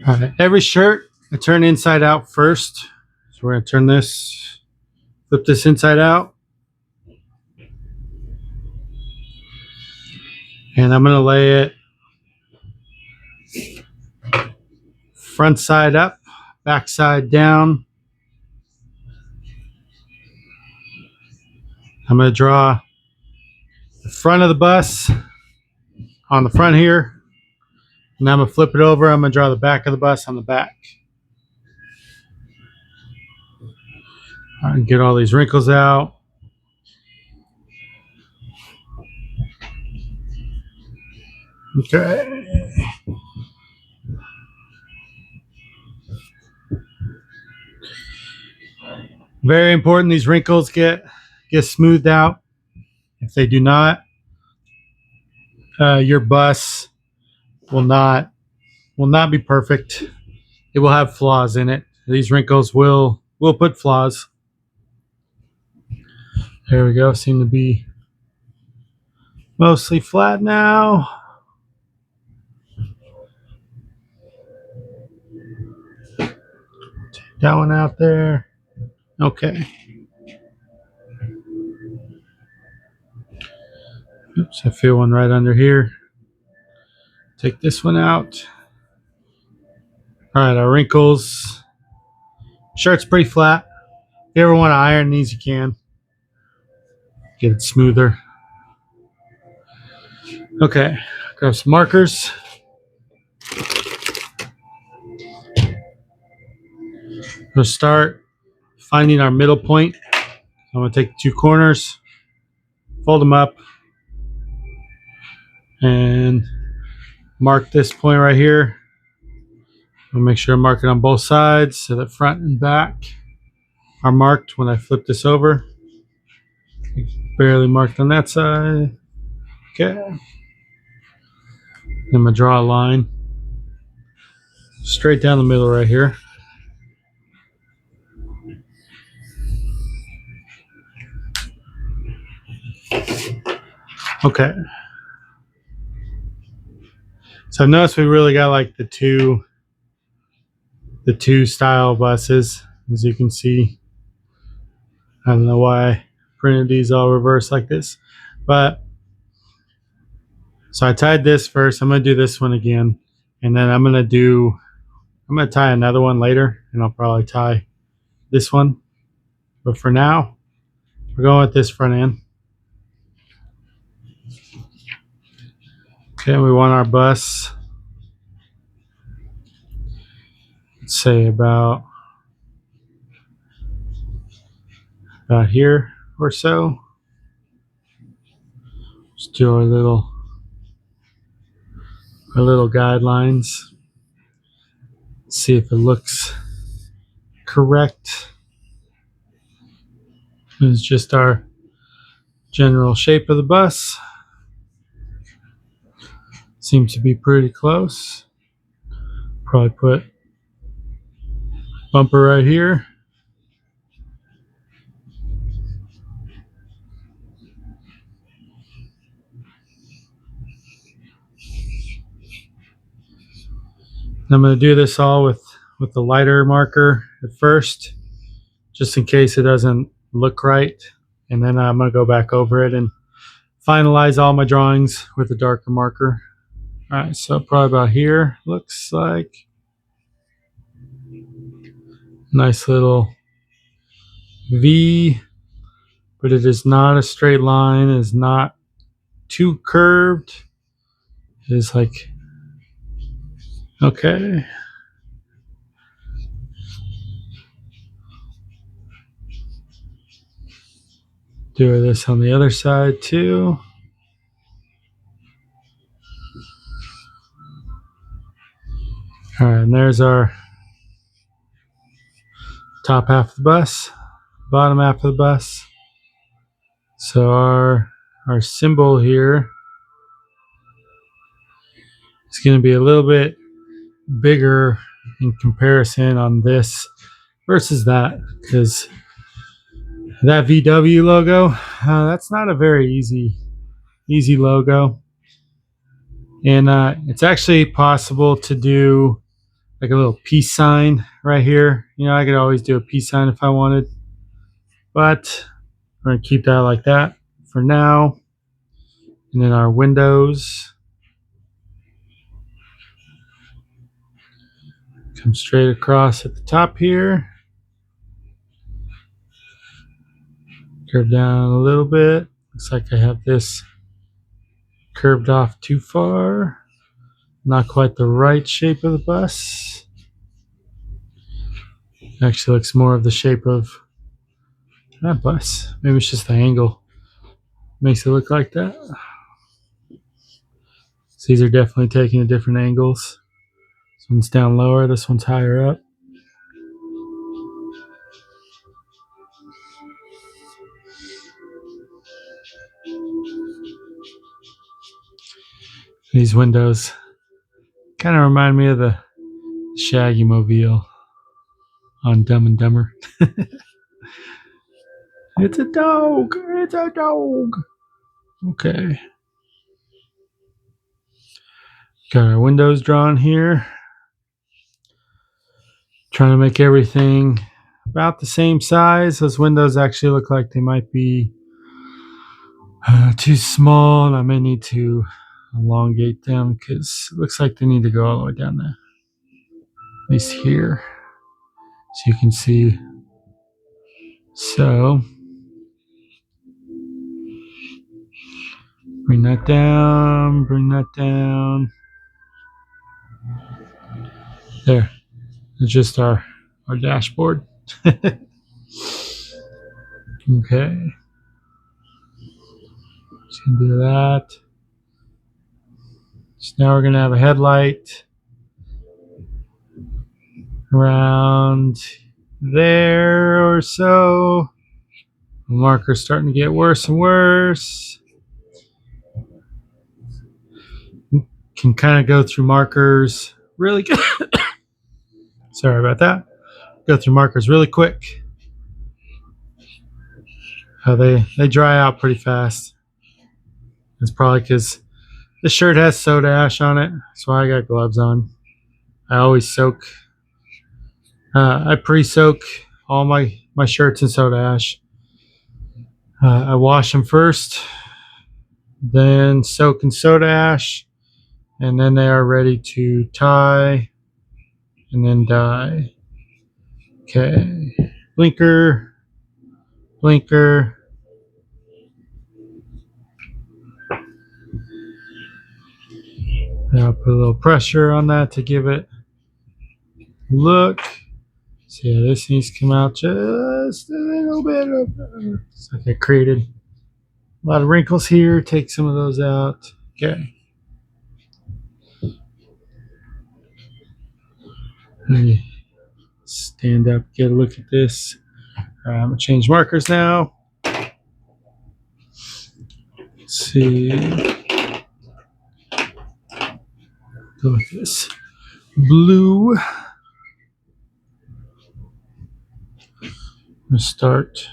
All right, every shirt I turn inside out first. So we're going to turn this, flip this inside out. And I'm going to lay it front side up, back side down. I'm going to draw the front of the bus on the front here. And I'm going to flip it over. I'm going to draw the back of the bus on the back. All right, get all these wrinkles out. Okay. Very important these wrinkles get smoothed out. If they do not, your bus will not be perfect. It will have flaws in it. These wrinkles will put flaws. There we go. Seem to be mostly flat now. Take that one out there. Okay. Oops, I feel one right under here. Take this one out. All right, our wrinkles. Shirt's pretty flat. If you ever want to iron these, you can. Get it smoother. Okay, grab some markers. We'll start finding our middle point. I'm going to take the two corners, fold them up, and mark this point right here. I'll make sure I mark it on both sides so that front and back are marked when I flip this over. Barely marked on that side. Okay. I'm going to draw a line straight down the middle right here. Okay. So notice we really got like the two style buses, as you can see. I don't know why I printed these all reversed like this, but so I tied this first. I'm going to do this one again, and then I'm going to tie another one later, and I'll probably tie this one. But for now, we're going with this front end. Okay, we want our bus, let's say about here or so. Just do our little guidelines. See if it looks correct. This is just our general shape of the bus. Seems to be pretty close. Probably put bumper right here. I'm going to do this all with the lighter marker at first, just in case it doesn't look right. And then I'm going to go back over it and finalize all my drawings with a darker marker. All right, so probably about here looks like. Nice little V, but it is not a straight line. It is not too curved. It is like, okay. Do this on the other side too. All right, and there's our top half of the bus, bottom half of the bus. So our symbol here is going to be a little bit bigger in comparison on this versus that, because that VW logo, that's not a very easy logo. And it's actually possible to do like a little peace sign right here. You know, I could always do a peace sign if I wanted, but we're going to keep that like that for now. And then our windows come straight across at the top here. Curve down a little bit. Looks like I have this curved off too far. Not quite the right shape of the bus. Actually looks more of the shape of that bus. Maybe it's just the angle makes it look like that. So these are definitely taking at different angles. This one's down lower, this one's higher up. These windows kind of remind me of the Shaggy Mobile on Dumb and Dumber. It's a dog! It's a dog! Okay. Got our windows drawn here. Trying to make everything about the same size. Those windows actually look like they might be too small, and I may need to elongate them because it looks like they need to go all the way down there. At least here. So you can see. So bring that down, bring that down. There. It's just our dashboard. Okay. Just gonna do that. So now we're gonna have a headlight around there or so. The marker's starting to get worse and worse. Can kind of go through markers really good. Sorry about that. Go through markers really quick. They dry out pretty fast. It's probably because the shirt has soda ash on it. That's why I got gloves on. I always soak. I pre-soak all my shirts in soda ash. I wash them first, then soak in soda ash, and then they are ready to tie and then dye. Okay, blinker, blinker. Now put a little pressure on that to give it a look. So yeah, this needs to come out just a little bit. It's like I created a lot of wrinkles here. Take some of those out. Okay. Stand up, get a look at this. I'm gonna change markers now. Let's see. Go with this blue. I'm gonna start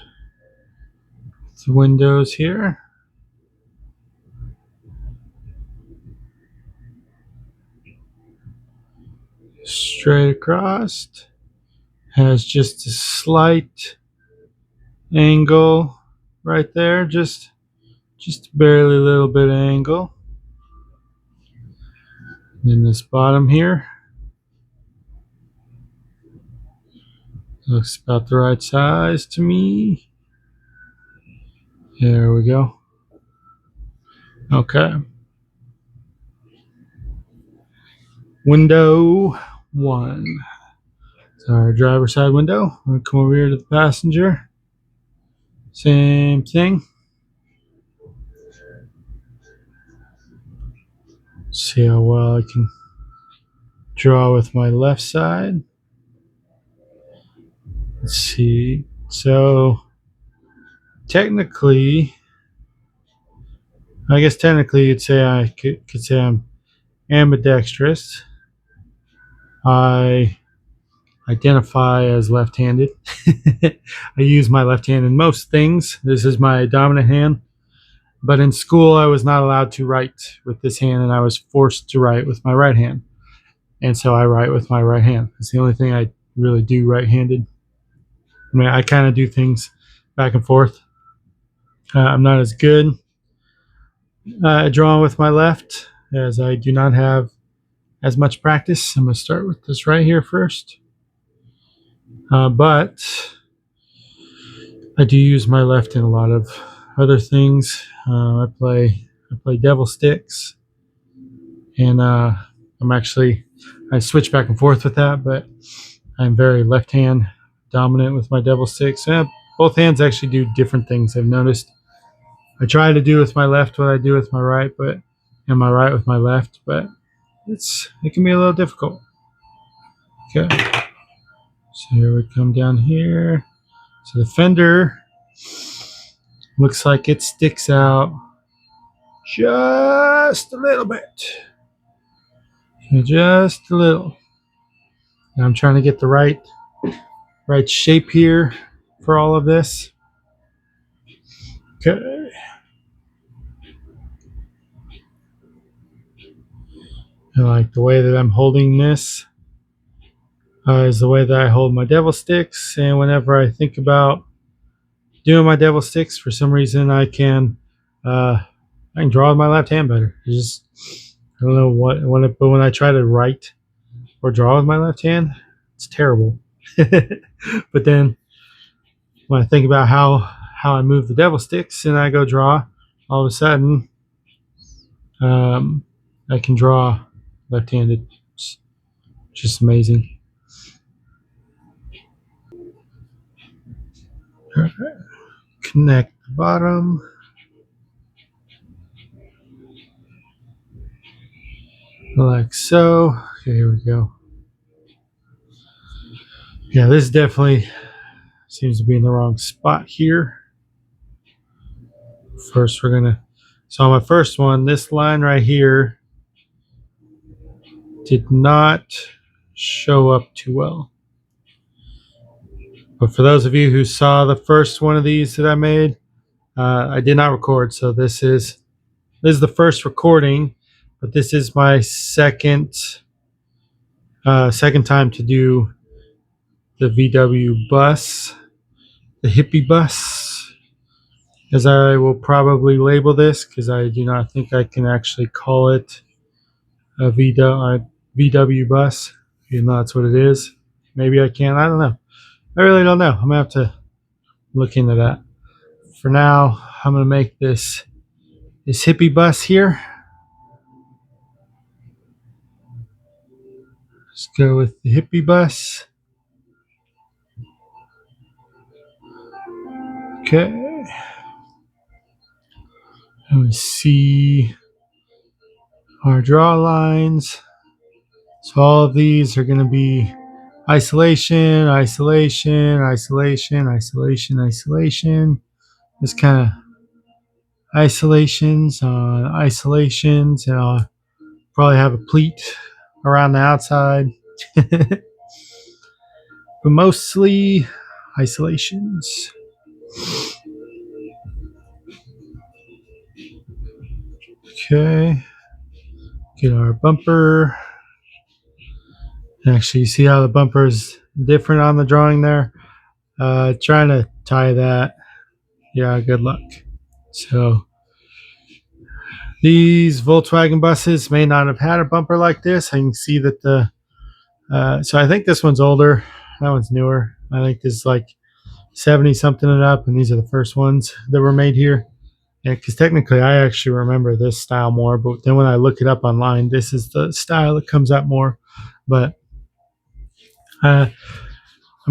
with the windows here. Straight across. Has just a slight angle right there, just barely a little bit of angle. And this bottom here looks about the right size to me. There we go. Okay. Window 1. So our driver's side window. I'm going to come over here to the passenger. Same thing. See how well I can draw with my left side. Let's see. So technically, I guess technically you'd say I could say I'm ambidextrous. I identify as left-handed. I use my left hand in most things. This is my dominant hand. But in school, I was not allowed to write with this hand, and I was forced to write with my right hand. and so I write with my right hand. It's the only thing I really do right-handed. I mean, I kind of do things back and forth. I'm not as good drawing with my left, as I do not have as much practice. I'm going to start with this right here first. But I do use my left in a lot of other things. I play devil sticks, and I switch back and forth with that, but I'm very left hand dominant with my devil sticks. Both hands actually do different things, I've noticed. I try to do with my left what I do with my right, and my right with my left, but it can be a little difficult. Okay, so here we come down here. So the fender looks like it sticks out just a little bit. Just a little. Now I'm trying to get the right shape here for all of this. Okay. And like the way that I'm holding this is the way that I hold my devil sticks. And whenever I think about doing my devil sticks, for some reason I can draw with my left hand better. I don't know but when I try to write or draw with my left hand, it's terrible. But then when I think about how I move the devil sticks and I go draw, all of a sudden I can draw left-handed. It's just amazing. All right. Connect the bottom. Like so. Okay, here we go. Yeah, this definitely seems to be in the wrong spot here. First, so on my first one, this line right here did not show up too well. But for those of you who saw the first one of these that I made, I did not record. So this is the first recording, but this is my second time to do the VW bus, the Hippie bus, as I will probably label this, because I do not think I can actually call it a VW bus, even though that's what it is. Maybe I can. I don't know. I really don't know. I'm gonna have to look into that. For now, I'm gonna make this hippie bus here. Let's go with the hippie bus. Okay. And we see our draw lines. So all of these are going to be isolation, isolation, isolation, isolation, isolation. This kind of isolations on isolations, and I'll probably have a pleat around the outside. But mostly isolations. Okay. Get our bumper. Actually, you see how the bumper is different on the drawing there? Trying to tie that. Yeah, good luck. So these Volkswagen buses may not have had a bumper like this. I can see that so I think this one's older. That one's newer. I think this is like 70 something and up, and these are the first ones that were made here. Yeah, because technically I actually remember this style more, but then when I look it up online, this is the style that comes up more. But I'm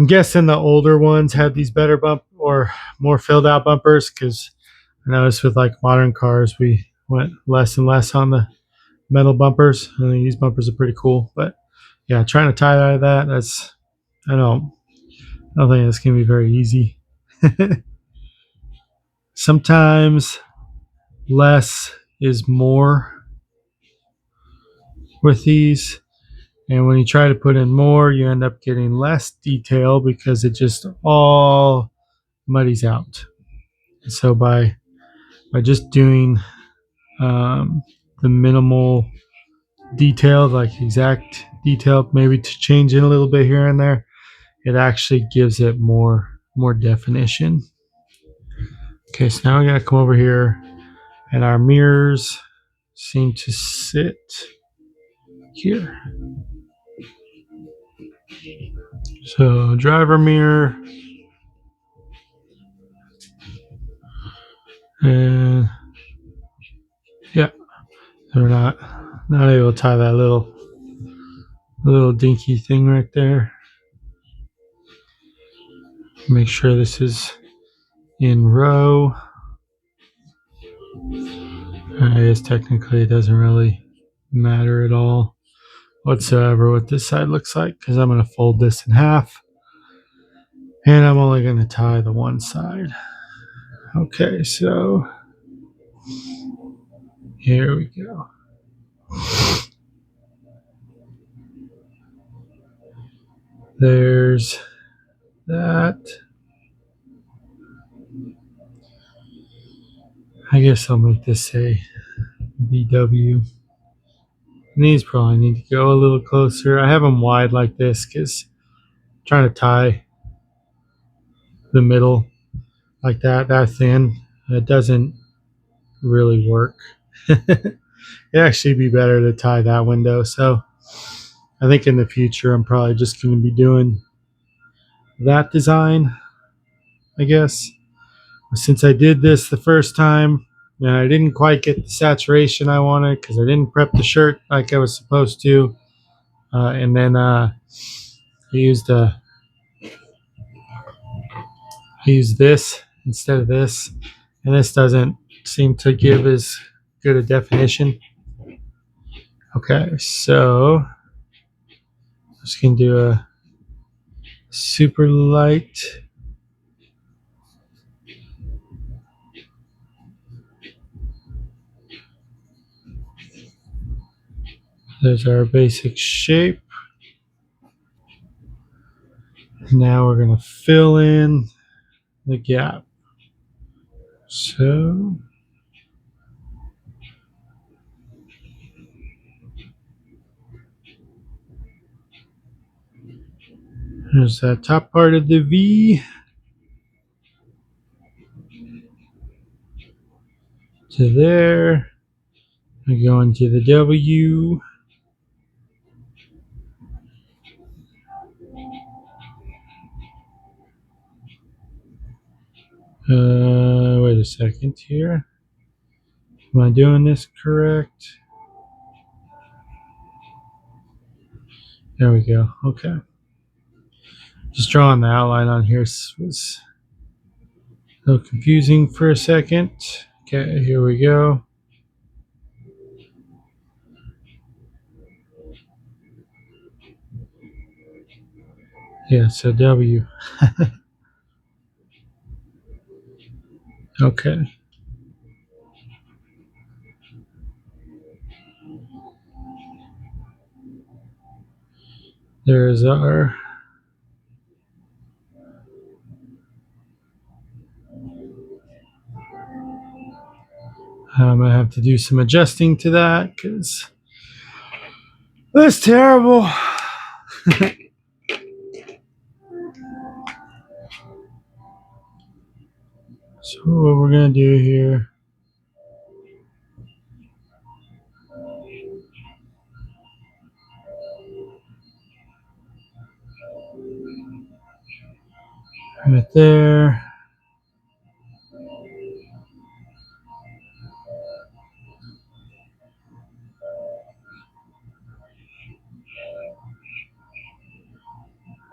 guessing the older ones had these better or more filled out bumpers, because I noticed with like modern cars, we went less and less on the metal bumpers. I think these bumpers are pretty cool. But yeah, trying to tie out of that, I don't think it's going to be very easy. Sometimes less is more with these. And when you try to put in more, you end up getting less detail because it just all muddies out. So by just doing the minimal detailed, like exact detail, maybe to change it a little bit here and there, it actually gives it more definition. Okay, so now we gotta come over here, and our mirrors seem to sit here. So driver mirror, and yeah, they're not able to tie that little dinky thing right there. Make sure this is in row. I guess technically it doesn't really matter at all whatsoever what this side looks like, because I'm going to fold this in half, and I'm only going to tie the one side. Okay, so here we go. There's that. I guess I'll make this say BW. And these probably need to go a little closer. I have them wide like this because I'm trying to tie the middle like that thin. It doesn't really work. It'd actually be better to tie that window. So I think in the future I'm probably just going to be doing that design, I guess. Since I did this the first time and I didn't quite get the saturation I wanted because I didn't prep the shirt like I was supposed to, and then I used this instead of this, and this doesn't seem to give as good a definition. Okay, so I'm just gonna do a super light. There's our basic shape. Now we're gonna fill in the gap. So there's that top part of the V to there. We go into the W. Wait a second here. Am I doing this correct? There we go. Okay. Just drawing the outline on here was a little confusing for a second. Okay, here we go. Yeah, so W. Okay. There's our I'm gonna have to do some adjusting to that because that's terrible. So what we're gonna do here, right there.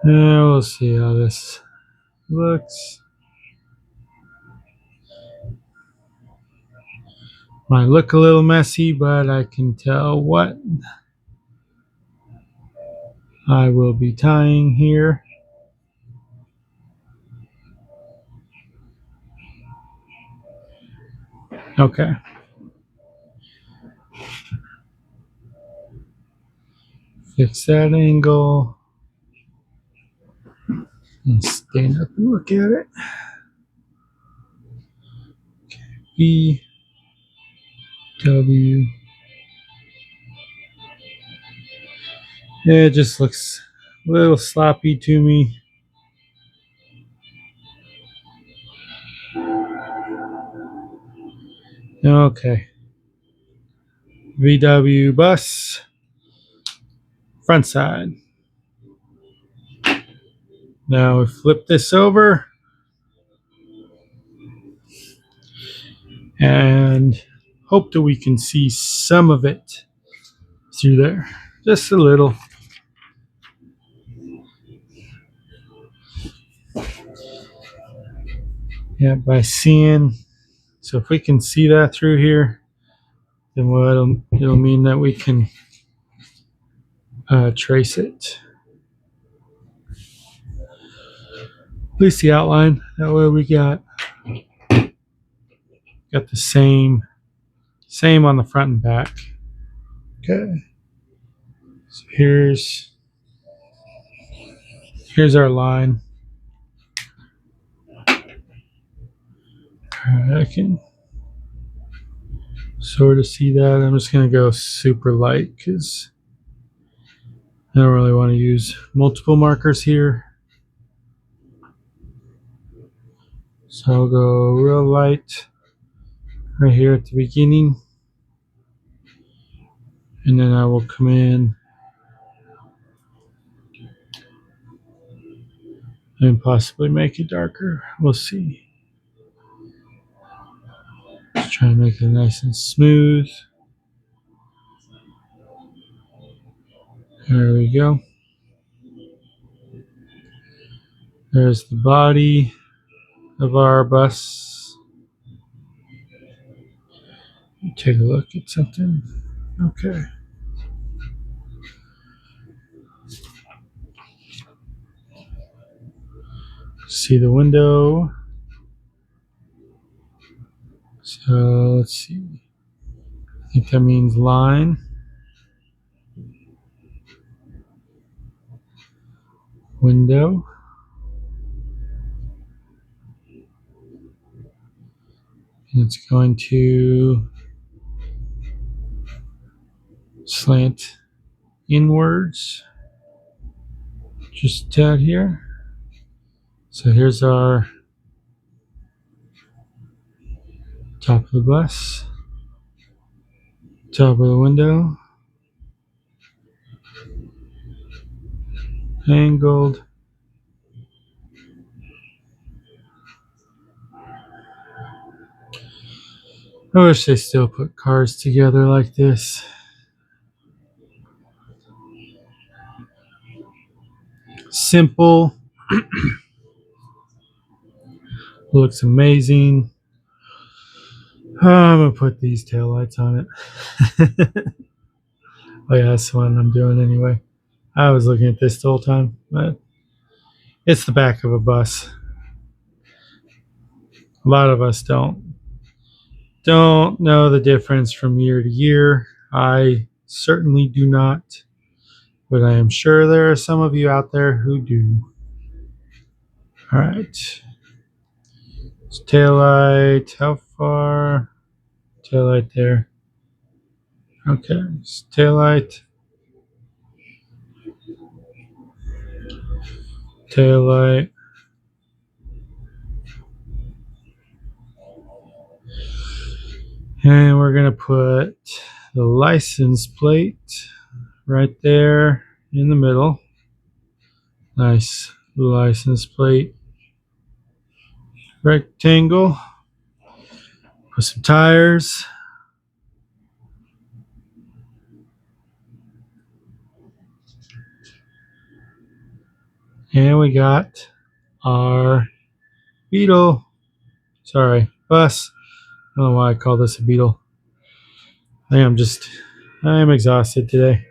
Yeah, we'll see how this looks. Might look a little messy, but I can tell what I will be tying here. Okay. Fix that angle. And stand up and look at it. B, W, Yeah, it just looks a little sloppy to me. Okay. VW bus, front side. Now we flip this over and hope that we can see some of it through there. Just a little. Yeah, by seeing. So if we can see that through here, then it'll mean that we can trace it. At least the outline. That way we got the same on the front and back. Okay. So here's our line. I can sort of see that. I'm just gonna go super light because I don't really want to use multiple markers here. So I'll go real light right here at the beginning. And then I will come in and possibly make it darker. We'll see. Just try and make it nice and smooth. There we go. There's the body of our bus. Take a look at something. Okay. See the window. So let's see. I think that means line. Window. And it's going to slant inwards. Just out here. So here's our top of the bus. Top of the window. Angled. I wish they still put cars together like this. Simple. Looks amazing. I'm going to put these taillights on it. Oh yeah, that's the one I'm doing anyway. I was looking at this the whole time, but it's the back of a bus. A lot of us don't know the difference from year to year. I certainly do not, but I am sure there are some of you out there who do. All right. It's taillight. How far? Taillight there. Okay. It's taillight. Taillight. And we're going to put the license plate right there in the middle. Nice license plate. Rectangle. Put some tires. And we got our Beetle. Sorry, bus. I don't know why I call this a Beetle. I am exhausted today.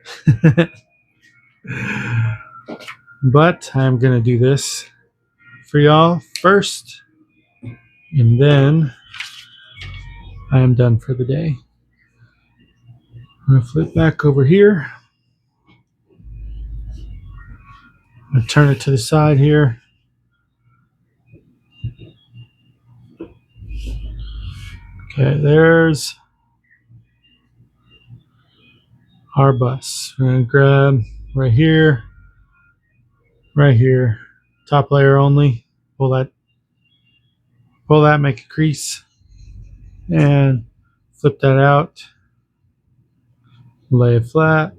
But I'm going to do this for y'all first. And then I am done for the day. I'm going to flip back over here. I'm going to turn it to the side here. Okay, there's our bus. We're going to grab right here, right here. Top layer only. Pull that, make a crease, and flip that out. Lay it flat.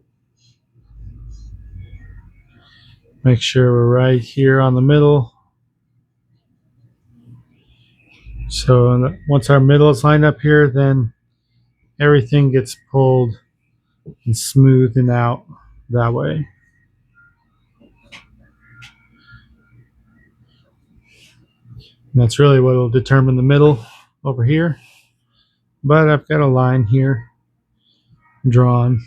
Make sure we're right here on the middle. So once our middle is lined up here, then everything gets pulled and smoothed out that way. And that's really what will determine the middle over here. But I've got a line here drawn.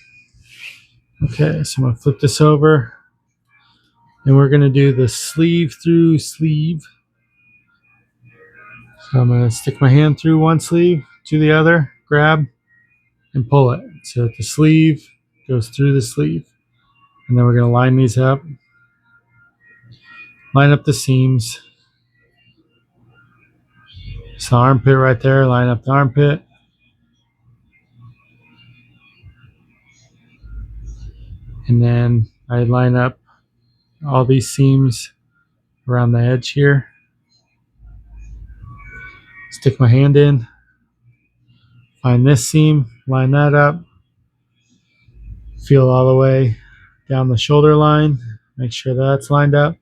Okay, so I'm going to flip this over. And we're going to do the sleeve through sleeve. So I'm going to stick my hand through one sleeve to the other, grab, and pull it. So the sleeve goes through the sleeve. And then we're going to line these up. Line up the seams. So armpit right there, line up the armpit. And then I line up all these seams around the edge here. Stick my hand in, find this seam, line that up, feel all the way down the shoulder line, make sure that's lined up.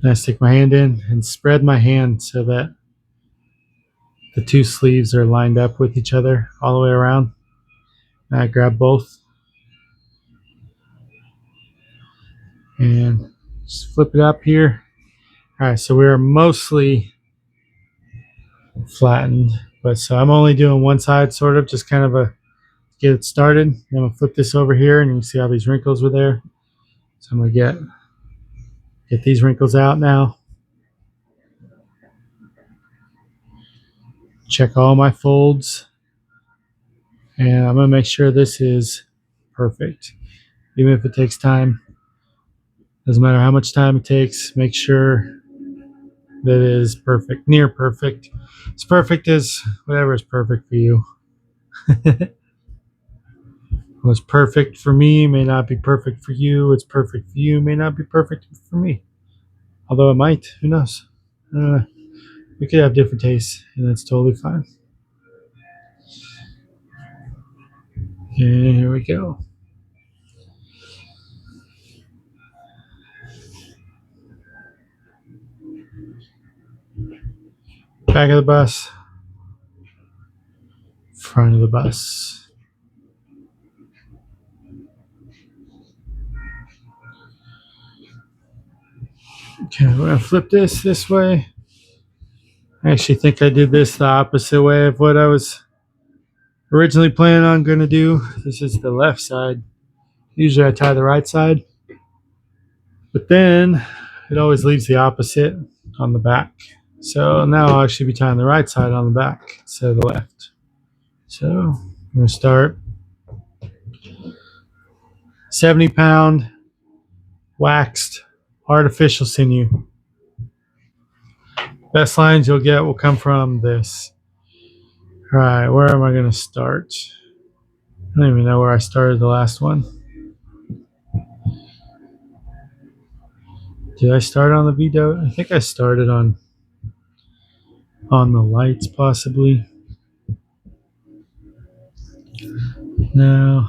Then I stick my hand in and spread my hand so that the two sleeves are lined up with each other all the way around. And I grab both and just flip it up here. All right, so we're mostly flattened, but so I'm only doing one side, sort of, just kind of a get it started. Then I'm gonna flip this over here, and you can see how these wrinkles were there. So I'm gonna get these wrinkles out now. Check all my folds, and I'm gonna make sure this is perfect, even if it takes time. Doesn't matter how much time it takes. Make sure that it is perfect, near perfect. As perfect as whatever is perfect for you. What's perfect for me may not be perfect for you. What's perfect for you may not be perfect for me. Although it might. Who knows? We could have different tastes, and that's totally fine. And here we go. Back of the bus. Front of the bus. Okay, we're going to flip this way. I actually think I did this the opposite way of what I was originally planning on going to do. This is the left side. Usually I tie the right side, but then it always leaves the opposite on the back. So now I'll actually be tying the right side on the back instead of the left. So I'm going to start 70-pound waxed artificial sinew. Best lines you'll get will come from this. All right, where am I going to start? I don't even know where I started the last one. Did I start on the V-dot? I think I started on the lights, possibly. No.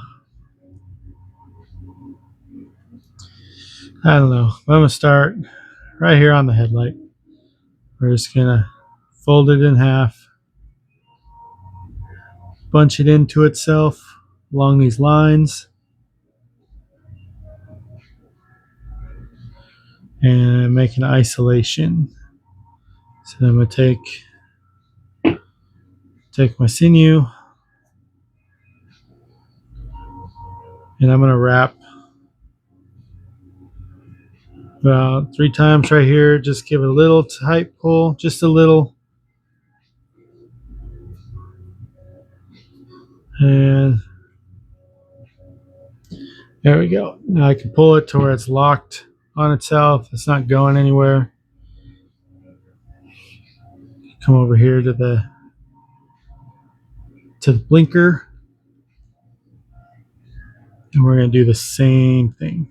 I don't know. I'm going to start right here on the headlight. We're just going to fold it in half, bunch it into itself along these lines, and make an isolation. So I'm going to take my sinew, and I'm going to wrap about 3 times right here. Just give it a little tight pull, just a little. And there we go. Now I can pull it to where it's locked on itself. It's not going anywhere. Come over here to the blinker. And we're going to do the same thing.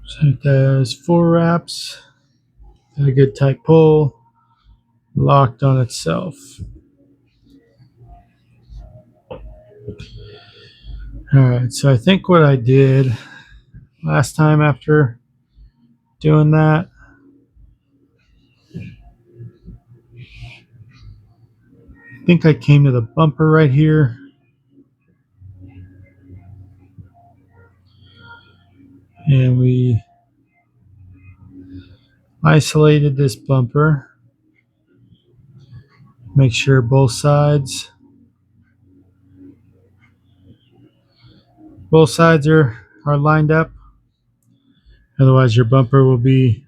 So it does 4 wraps. Got a good tight pull. Locked on itself. Alright, so I think what I did last time after doing that, I think I came to the bumper right here. And we isolated this bumper. Make sure both sides are lined up. Otherwise your bumper will be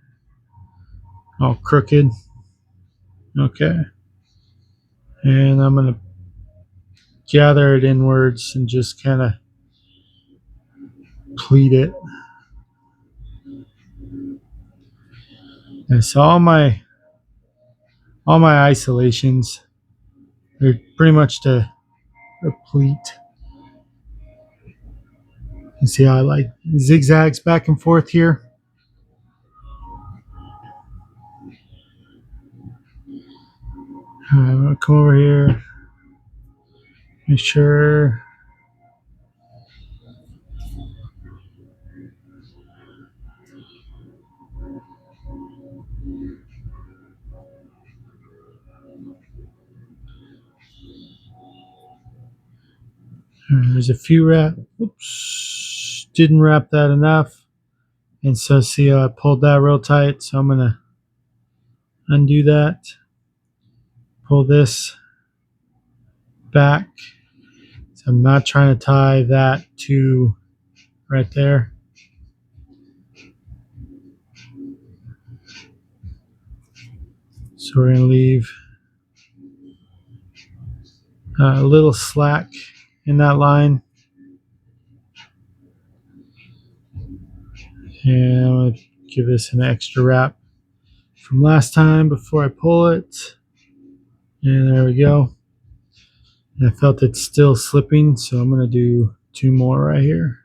all crooked. Okay. And I'm going to gather it inwards and just kind of pleat it. And so all my isolations are pretty much to a pleat. You see how I like zigzags back and forth here? Alright, I'm going to come over here. Make sure. There's a few wrap. Oops. Didn't wrap that enough. And so see how I pulled that real tight. So I'm going to undo that. Pull this back. So I'm not trying to tie that to right there. So we're going to leave a little slack in that line. And I'm going to give this an extra wrap from last time before I pull it. And there we go. And I felt it still slipping, so I'm going to do 2 more right here.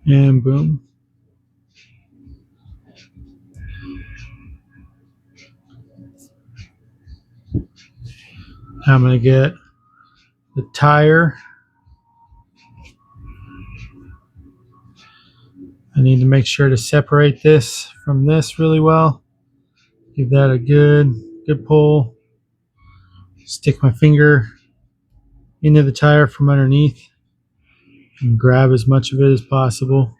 And boom. I'm going to get the tire. I need to make sure to separate this from this really well. Give that a good pull. Stick my finger into the tire from underneath and grab as much of it as possible.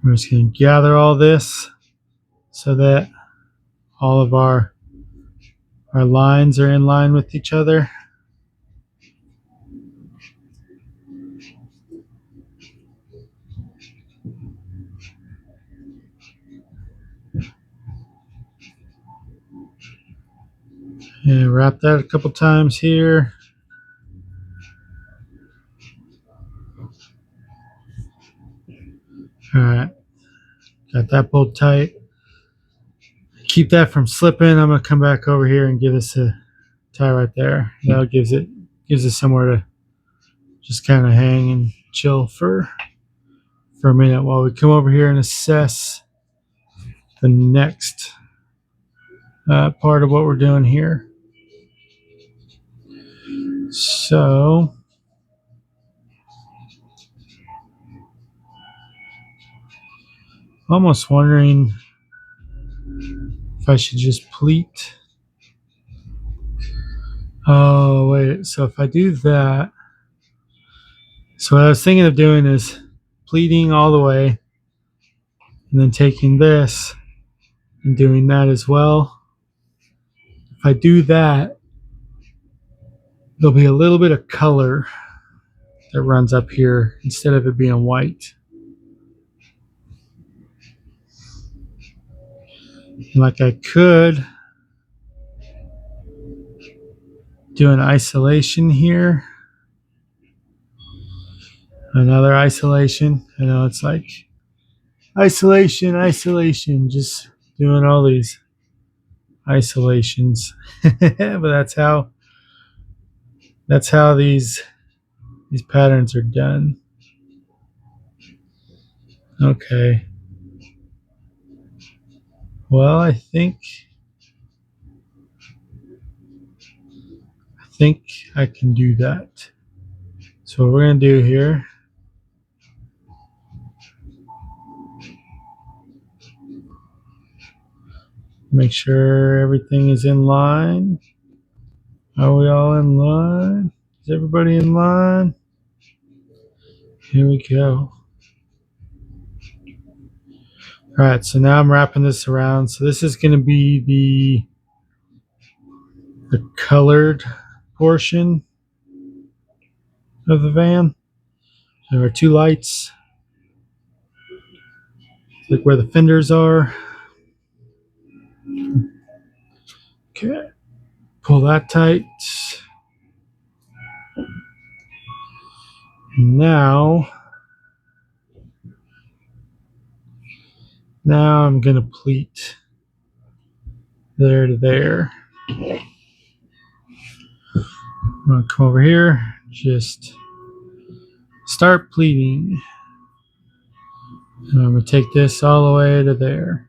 We're just going to gather all this so that all of our lines are in line with each other. And wrap that a couple times here. Alright, got that pulled tight. Keep that from slipping. I'm going to come back over here and give this a tie right there. That gives it somewhere to just kind of hang and chill for a minute while we come over here and assess the next part of what we're doing here. So almost wondering if I should just pleat. Oh wait, so if I do that, so what I was thinking of doing is pleating all the way and then taking this and doing that as well. If I do that, there'll be a little bit of color that runs up here instead of it being white. And like I could do an isolation here Another isolation. I know it's like isolation, isolation, just doing all these isolations. But that's how these patterns are done. Okay. Well, I think I can do that. So what we're gonna do here, make sure everything is in line. Are we all in line? Is everybody in line? Here we go. All right, so now I'm wrapping this around. So this is going to be the colored portion of the van. There are two lights, like where the fenders are. Okay, pull that tight. Now I'm going to pleat there to there. I'm going to come over here, just start pleating. And I'm going to take this all the way to there.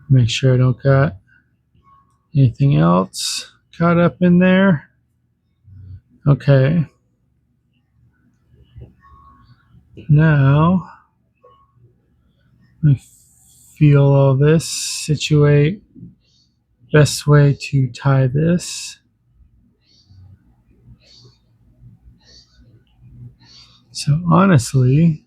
Make sure I don't got anything else caught up in there. Okay. Now I feel all this, situate best way to tie this. So honestly,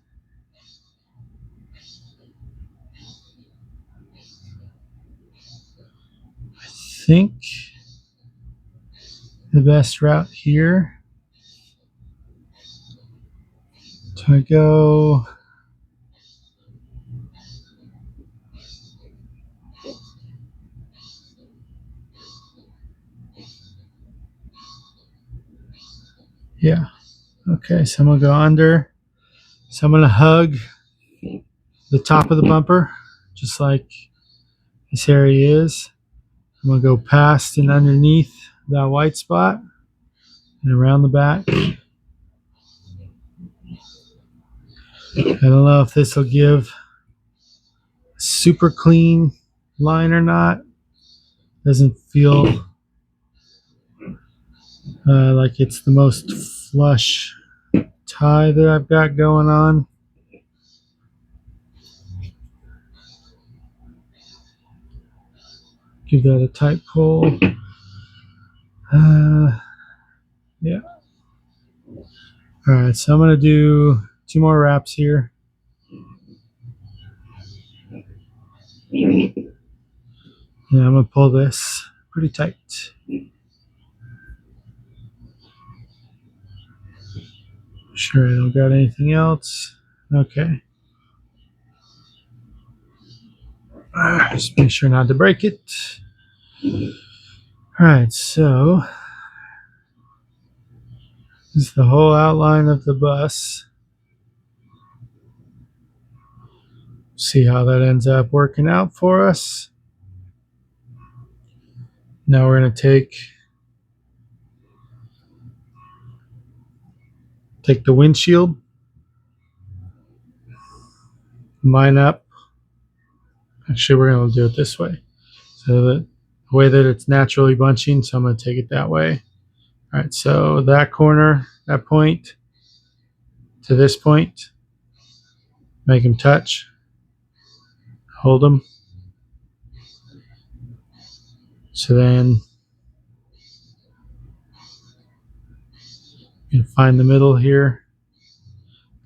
I think the best route here to go yeah. Okay, so I'm gonna go under. So I'm gonna hug the top of the bumper, just like this area is. I'm gonna go past and underneath that white spot and around the back. I don't know if this will give a super clean line or not. Doesn't feel like it's the most flush tie that I've got going on. Give that a tight pull. Yeah. All right, so I'm going to do 2 more wraps here. And I'm going to pull this pretty tight. Sure I don't got anything else. Okay. Just make sure not to break it. All right, so this is the whole outline of the bus. See how that ends up working out for us. Now we're going to take the windshield, line up. Actually, we're going to do it this way. So the way that it's naturally bunching, so I'm going to take it that way. All right, so that corner, that point to this point, make them touch, hold them. So then you can find the middle here,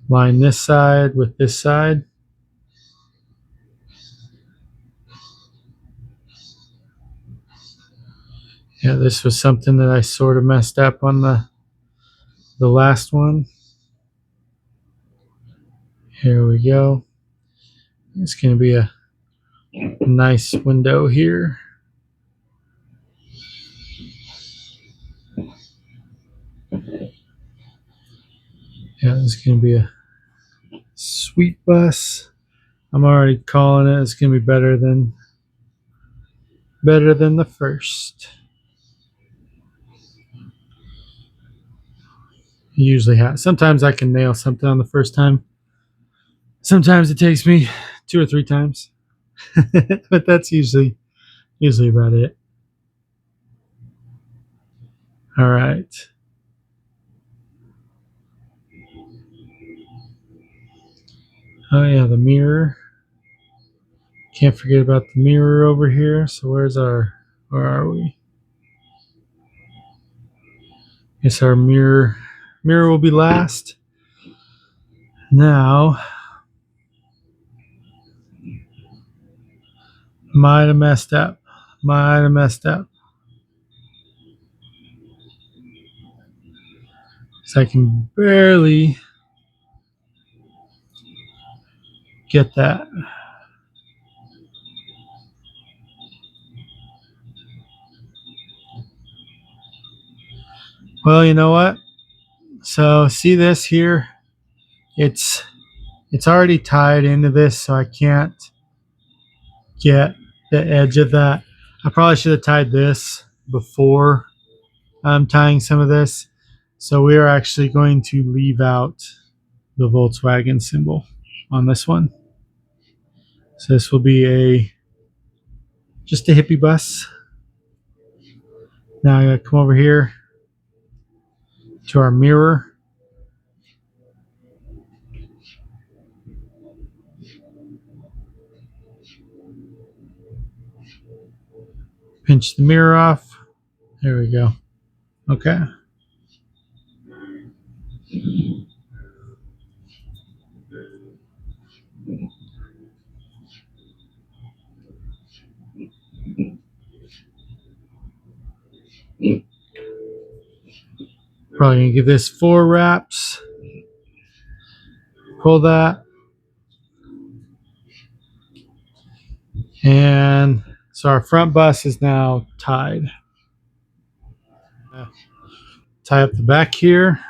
line this side with this side. Yeah, this was something that I sort of messed up on the last one. Here we go. It's going to be a nice window here. Yeah, this is going to be a sweet bus. I'm already calling it. It's going to be better than the first. Usually have. Sometimes I can nail something on the first time. Sometimes it takes me 2 or 3 times. But that's usually about it. All right. Oh yeah, the mirror. Can't forget about the mirror over here. So where are we? Guess our mirror will be last. Now, might have messed up. So I can barely get that. Well, you know what? So see this here? It's already tied into this, so I can't get the edge of that. I probably should have tied this before I'm tying some of this. So we are actually going to leave out the Volkswagen symbol on this one. So this will be just a hippie bus. Now I gotta come over here to our mirror. Pinch the mirror off. There we go. Okay. Probably gonna give this 4 wraps. Pull that. And so our front bus is now tied. Tie up the back here.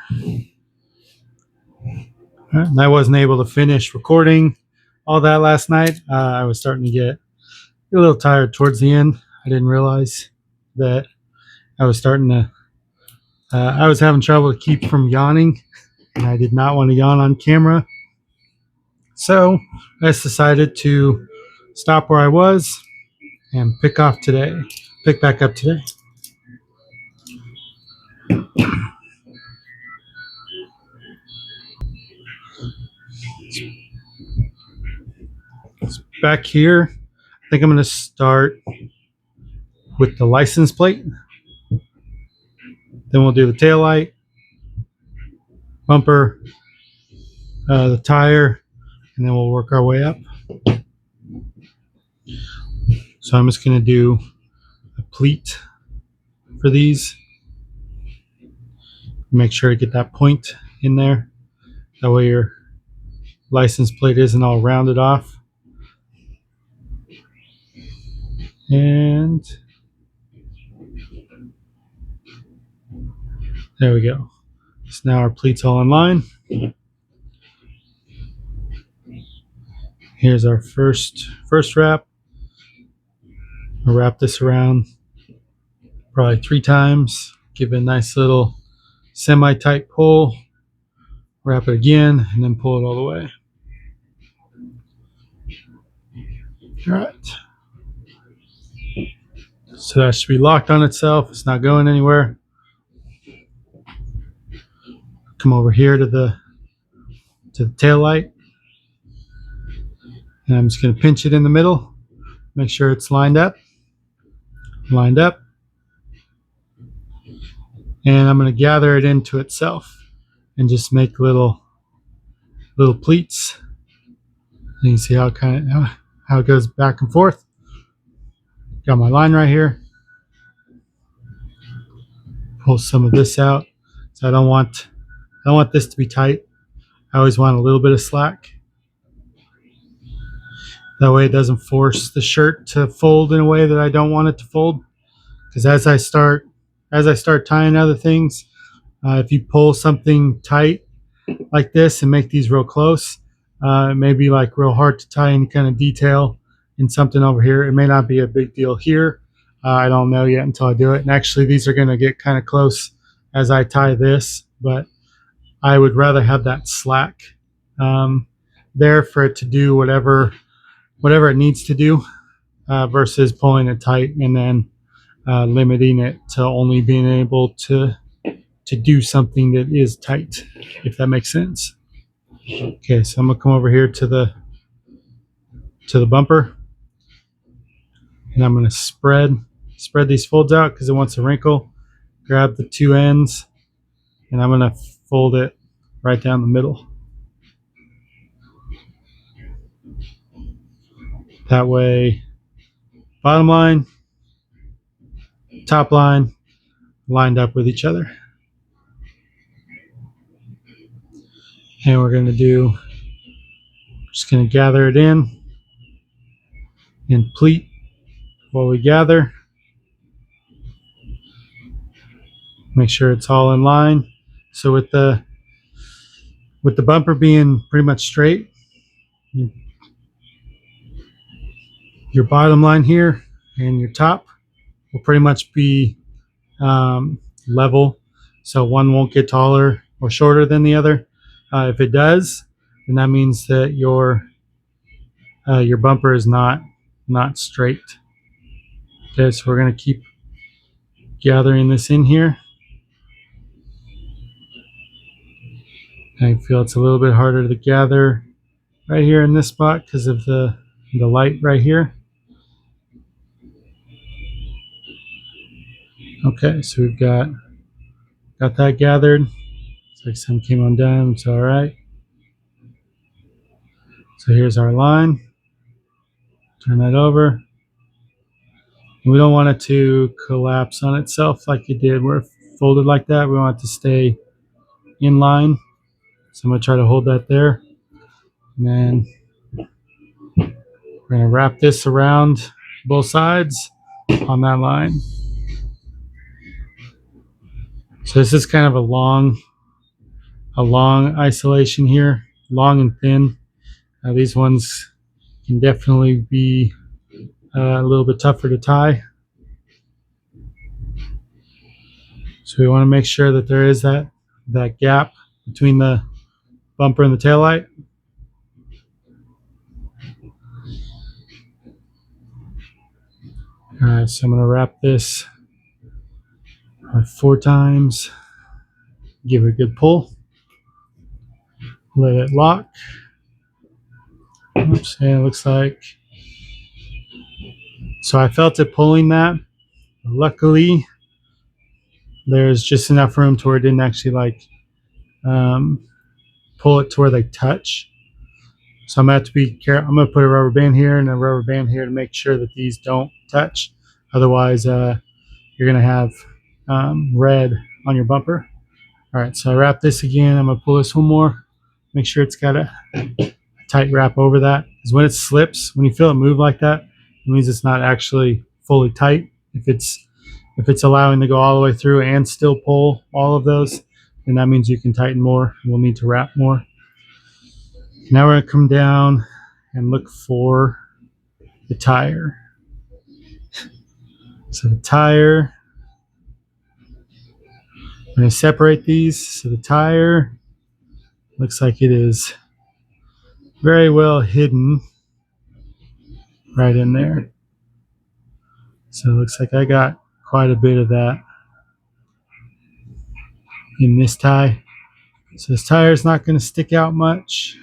And I wasn't able to finish recording all that last night. I was starting to get a little tired towards the end. I didn't realize that I was starting to, I was having trouble to keep from yawning, and I did not want to yawn on camera. So I just decided to stop where I was and pick back up today. Back here, I think I'm going to start with the license plate. Then we'll do the tail light, bumper, the tire, and then we'll work our way up. So I'm just going to do a pleat for these. Make sure to get that point in there. That way your license plate isn't all rounded off. And there we go. So now our pleat's all in line. Here's our first wrap. I'll wrap this around probably 3 times. Give it a nice little semi-tight pull. Wrap it again and then pull it all the way. All right. So that should be locked on itself. It's not going anywhere. Come over here to the tail light. And I'm just going to pinch it in the middle. Make sure it's lined up. And I'm going to gather it into itself and just make little pleats. You can see how it goes back and forth. Got my line right here. Pull some of this out. So I don't want this to be tight. I always want a little bit of slack. That way it doesn't force the shirt to fold in a way that I don't want it to fold. Because as I start tying other things, if you pull something tight like this and make these real close, it may be like real hard to tie any kind of detail in something over here. It may not be a big deal here. I don't know yet until I do it. And actually these are going to get kind of close as I tie this, but I would rather have that slack there for it to do whatever it needs to do, versus pulling it tight and then limiting it to only being able to do something that is tight, if that makes sense. Okay, so I'm gonna come over here to the bumper, and I'm gonna spread these folds out because it wants a wrinkle. Grab the two ends, and I'm gonna fold it right down the middle. That way, bottom line, top line lined up with each other. And we're gonna just gonna gather it in and pleat while we gather. Make sure it's all in line. So with the bumper being pretty much straight, your bottom line here and your top will pretty much be level. So one won't get taller or shorter than the other. If it does, then that means that your bumper is not straight. Okay, so we're going to keep gathering this in here. I feel it's a little bit harder to gather right here in this spot because of the light right here. Okay, so we've got that gathered. It's like some came undone. It's all right. So here's our line. Turn that over. We don't want it to collapse on itself like it did where it folded like that. We want it to stay in line. So I'm going to try to hold that there. And then we're going to wrap this around both sides on that line. So this is kind of a long isolation here, long and thin. These ones can definitely be a little bit tougher to tie. So we want to make sure that there is that gap between the bumper and the taillight. All right, so I'm going to wrap this 4 times. Give it a good pull. Let it lock. Oops, and it looks like. So I felt it pulling that. Luckily, there's just enough room to where it didn't actually pull it to where they touch. So I'm going to have to be careful. I'm going to put a rubber band here and a rubber band here to make sure that these don't touch. Otherwise, you're going to have red on your bumper. All right, so I wrap this again. I'm going to pull this one more. Make sure it's got a tight wrap over that. Because when it slips, when you feel it move like that, it means it's not actually fully tight. If it's allowing to go all the way through and still pull all of those, then that means you can tighten more. We'll need to wrap more. Now we're going to come down and look for the tire. So the tire, I'm going to separate these. So the tire looks like it is very well hidden right in there. So it looks like I got quite a bit of that in this tie. So this tire is not going to stick out much.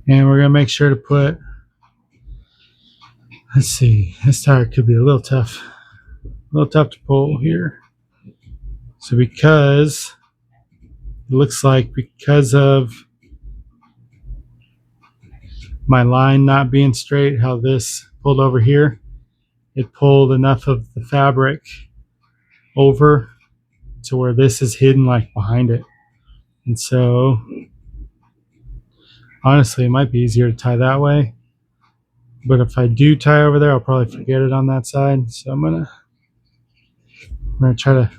And we're going to make sure to put, let's see, this tire could be a little tough to pull here. So because it looks like because of my line not being straight, how this pulled over here, it pulled enough of the fabric over to where this is hidden like behind it. And so honestly, it might be easier to tie that way. But if I do tie over there, I'll probably forget it on that side. So I'm gonna try to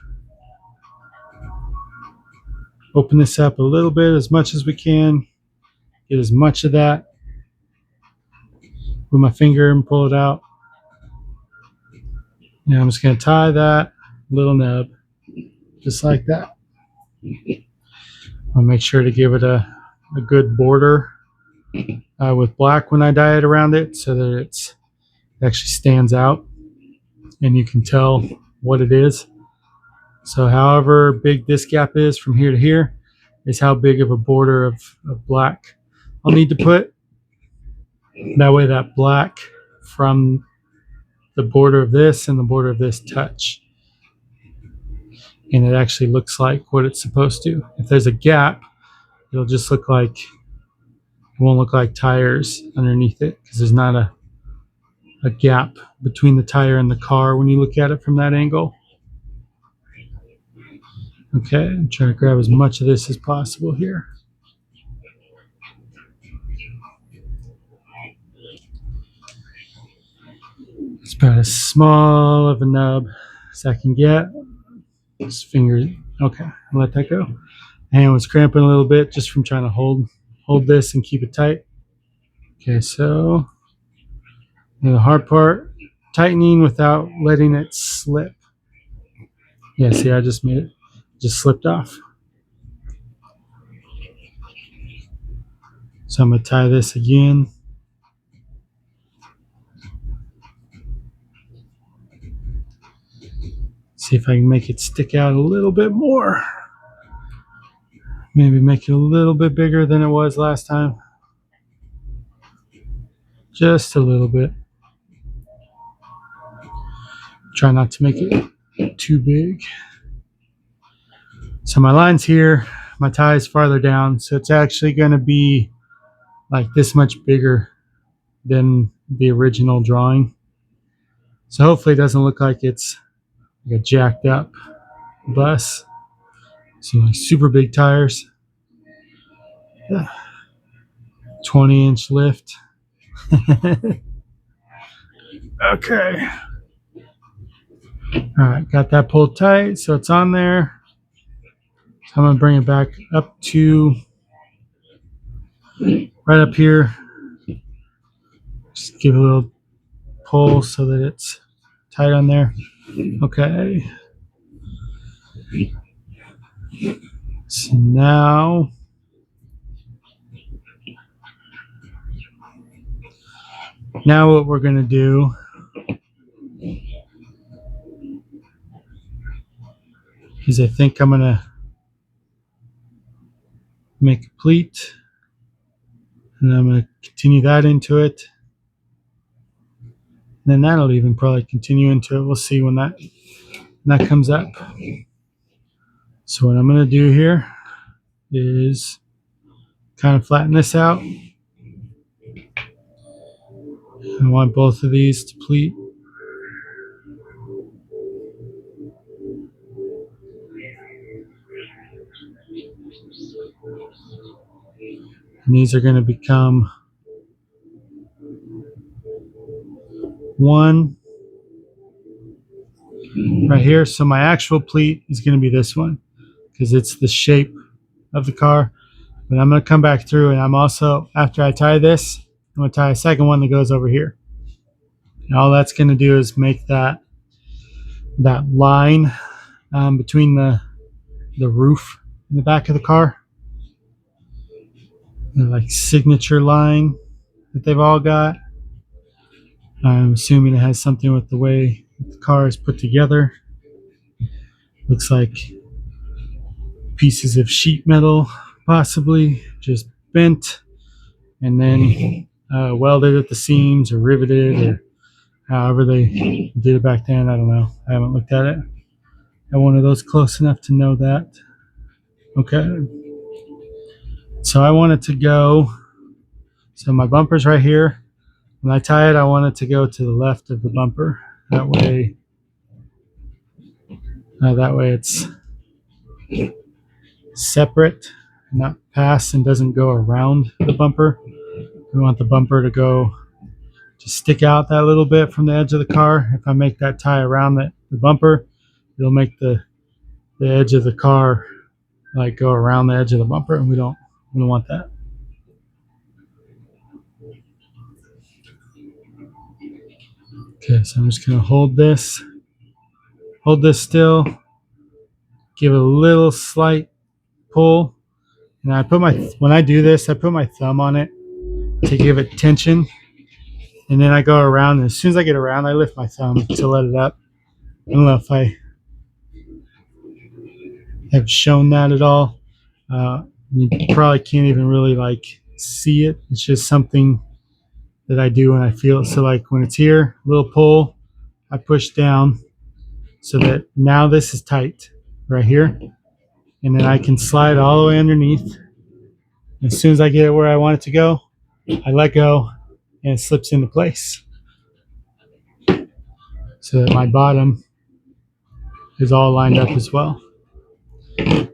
open this up a little bit as much as we can. Get as much of that with my finger and pull it out. And I'm just gonna tie that little nub just like that. I'll make sure to give it a good border with black when I dye it around it so that it actually stands out and you can tell what it is. So however big this gap is from here to here is how big of a border of black I'll need to put. That way that black from the border of this and the border of this touch. And it actually looks like what it's supposed to. If there's a gap, it'll just look like, it won't look like tires underneath it because there's not a gap between the tire and the car when you look at it from that angle. Okay, I'm trying to grab as much of this as possible here. It's about as small of a nub as I can get. Just fingers, okay, I'll let that go. Hand was cramping a little bit just from trying to hold this and keep it tight. Okay, so the hard part, tightening without letting it slip. Yeah, see, I just made it, just slipped off. So I'm gonna tie this again. See if I can make it stick out a little bit more. Maybe make it a little bit bigger than it was last time. Just a little bit. Try not to make it too big. So my line's here, my tie is farther down, so it's actually going to be like this much bigger than the original drawing. So hopefully it doesn't look like it's like a jacked up bus. So like super big tires. 20-inch lift. Okay. All right, got that pulled tight, so it's on there. So I'm gonna bring it back up to right up here. Just give it a little pull so that it's tight on there. Okay. So now what we're gonna do is I think I'm gonna make a pleat, and I'm gonna continue that into it. And then that'll even probably continue into it. We'll see when that comes up. So what I'm gonna do here is kind of flatten this out. I want both of these to pleat. And these are going to become one right here. So my actual pleat is going to be this one because it's the shape of the car. But I'm going to come back through, and I'm also, after I tie this, I'm going to tie a second one that goes over here. And all that's going to do is make that line between the roof and the back of the car, the like signature line that they've all got. I'm assuming it has something with the way the car is put together. Looks like pieces of sheet metal, possibly just bent and then welded at the seams or riveted, or however they did it back then. I don't know. I haven't looked at it. I one of those close enough to know that. Okay. So I want it to go. So my bumper's right here. When I tie it, I want it to go to the left of the bumper. That way it's separate, not past and doesn't go around the bumper. We want the bumper to go just stick out that little bit from the edge of the car. If I make that tie around the bumper, it'll make the edge of the car like go around the edge of the bumper, and we don't want that. Okay, so I'm just gonna hold this still, give it a little slight pull, and when I do this, I put my thumb on it to give it tension, and then I go around, and as soon as I get around, I lift my thumb to let it up. I don't know if I have shown that at all. You probably can't even really like see it. It's just something that I do when I feel it. So like when it's here, a little pull, I push down so that now this is tight right here, and then I can slide all the way underneath. As soon as I get it where I want it to go, I let go and it slips into place so that my bottom is all lined up as well.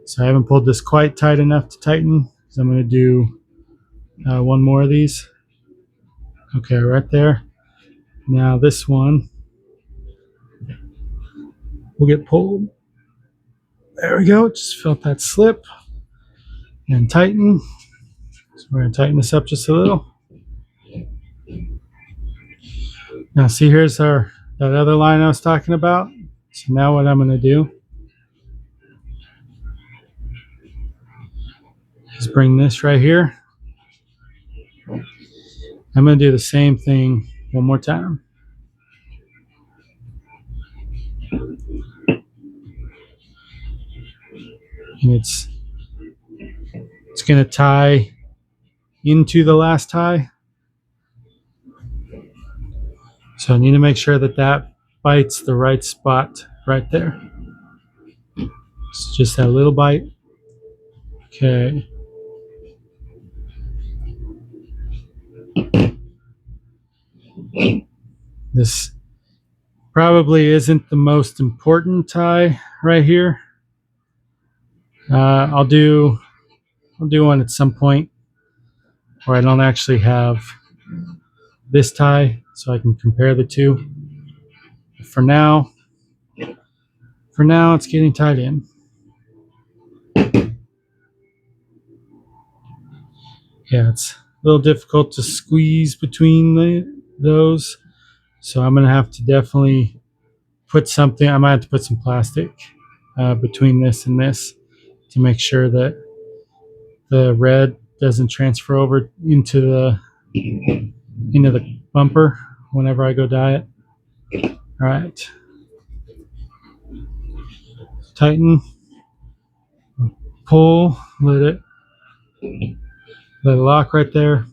So I haven't pulled this quite tight enough to tighten, so I'm going to do one more of these. Okay, right there. Now this one will get pulled. There we go. Just felt that slip and tighten. So we're going to tighten this up just a little. Now see, here's that other line I was talking about. So now what I'm going to do is bring this right here. I'm going to do the same thing one more time. And it's going to tie into the last tie. So I need to make sure that bites the right spot right there. It's just that little bite. Okay. This probably isn't the most important tie right here. I'll do one at some point where I don't actually have this tie, so I can compare the two. For now, it's getting tied in. Yeah, it's a little difficult to squeeze between those, so I'm gonna have to definitely put something. I might have to put some plastic between this and this to make sure that the red doesn't transfer over into the bumper whenever I go dye it. All right, tighten, pull, let it lock right there.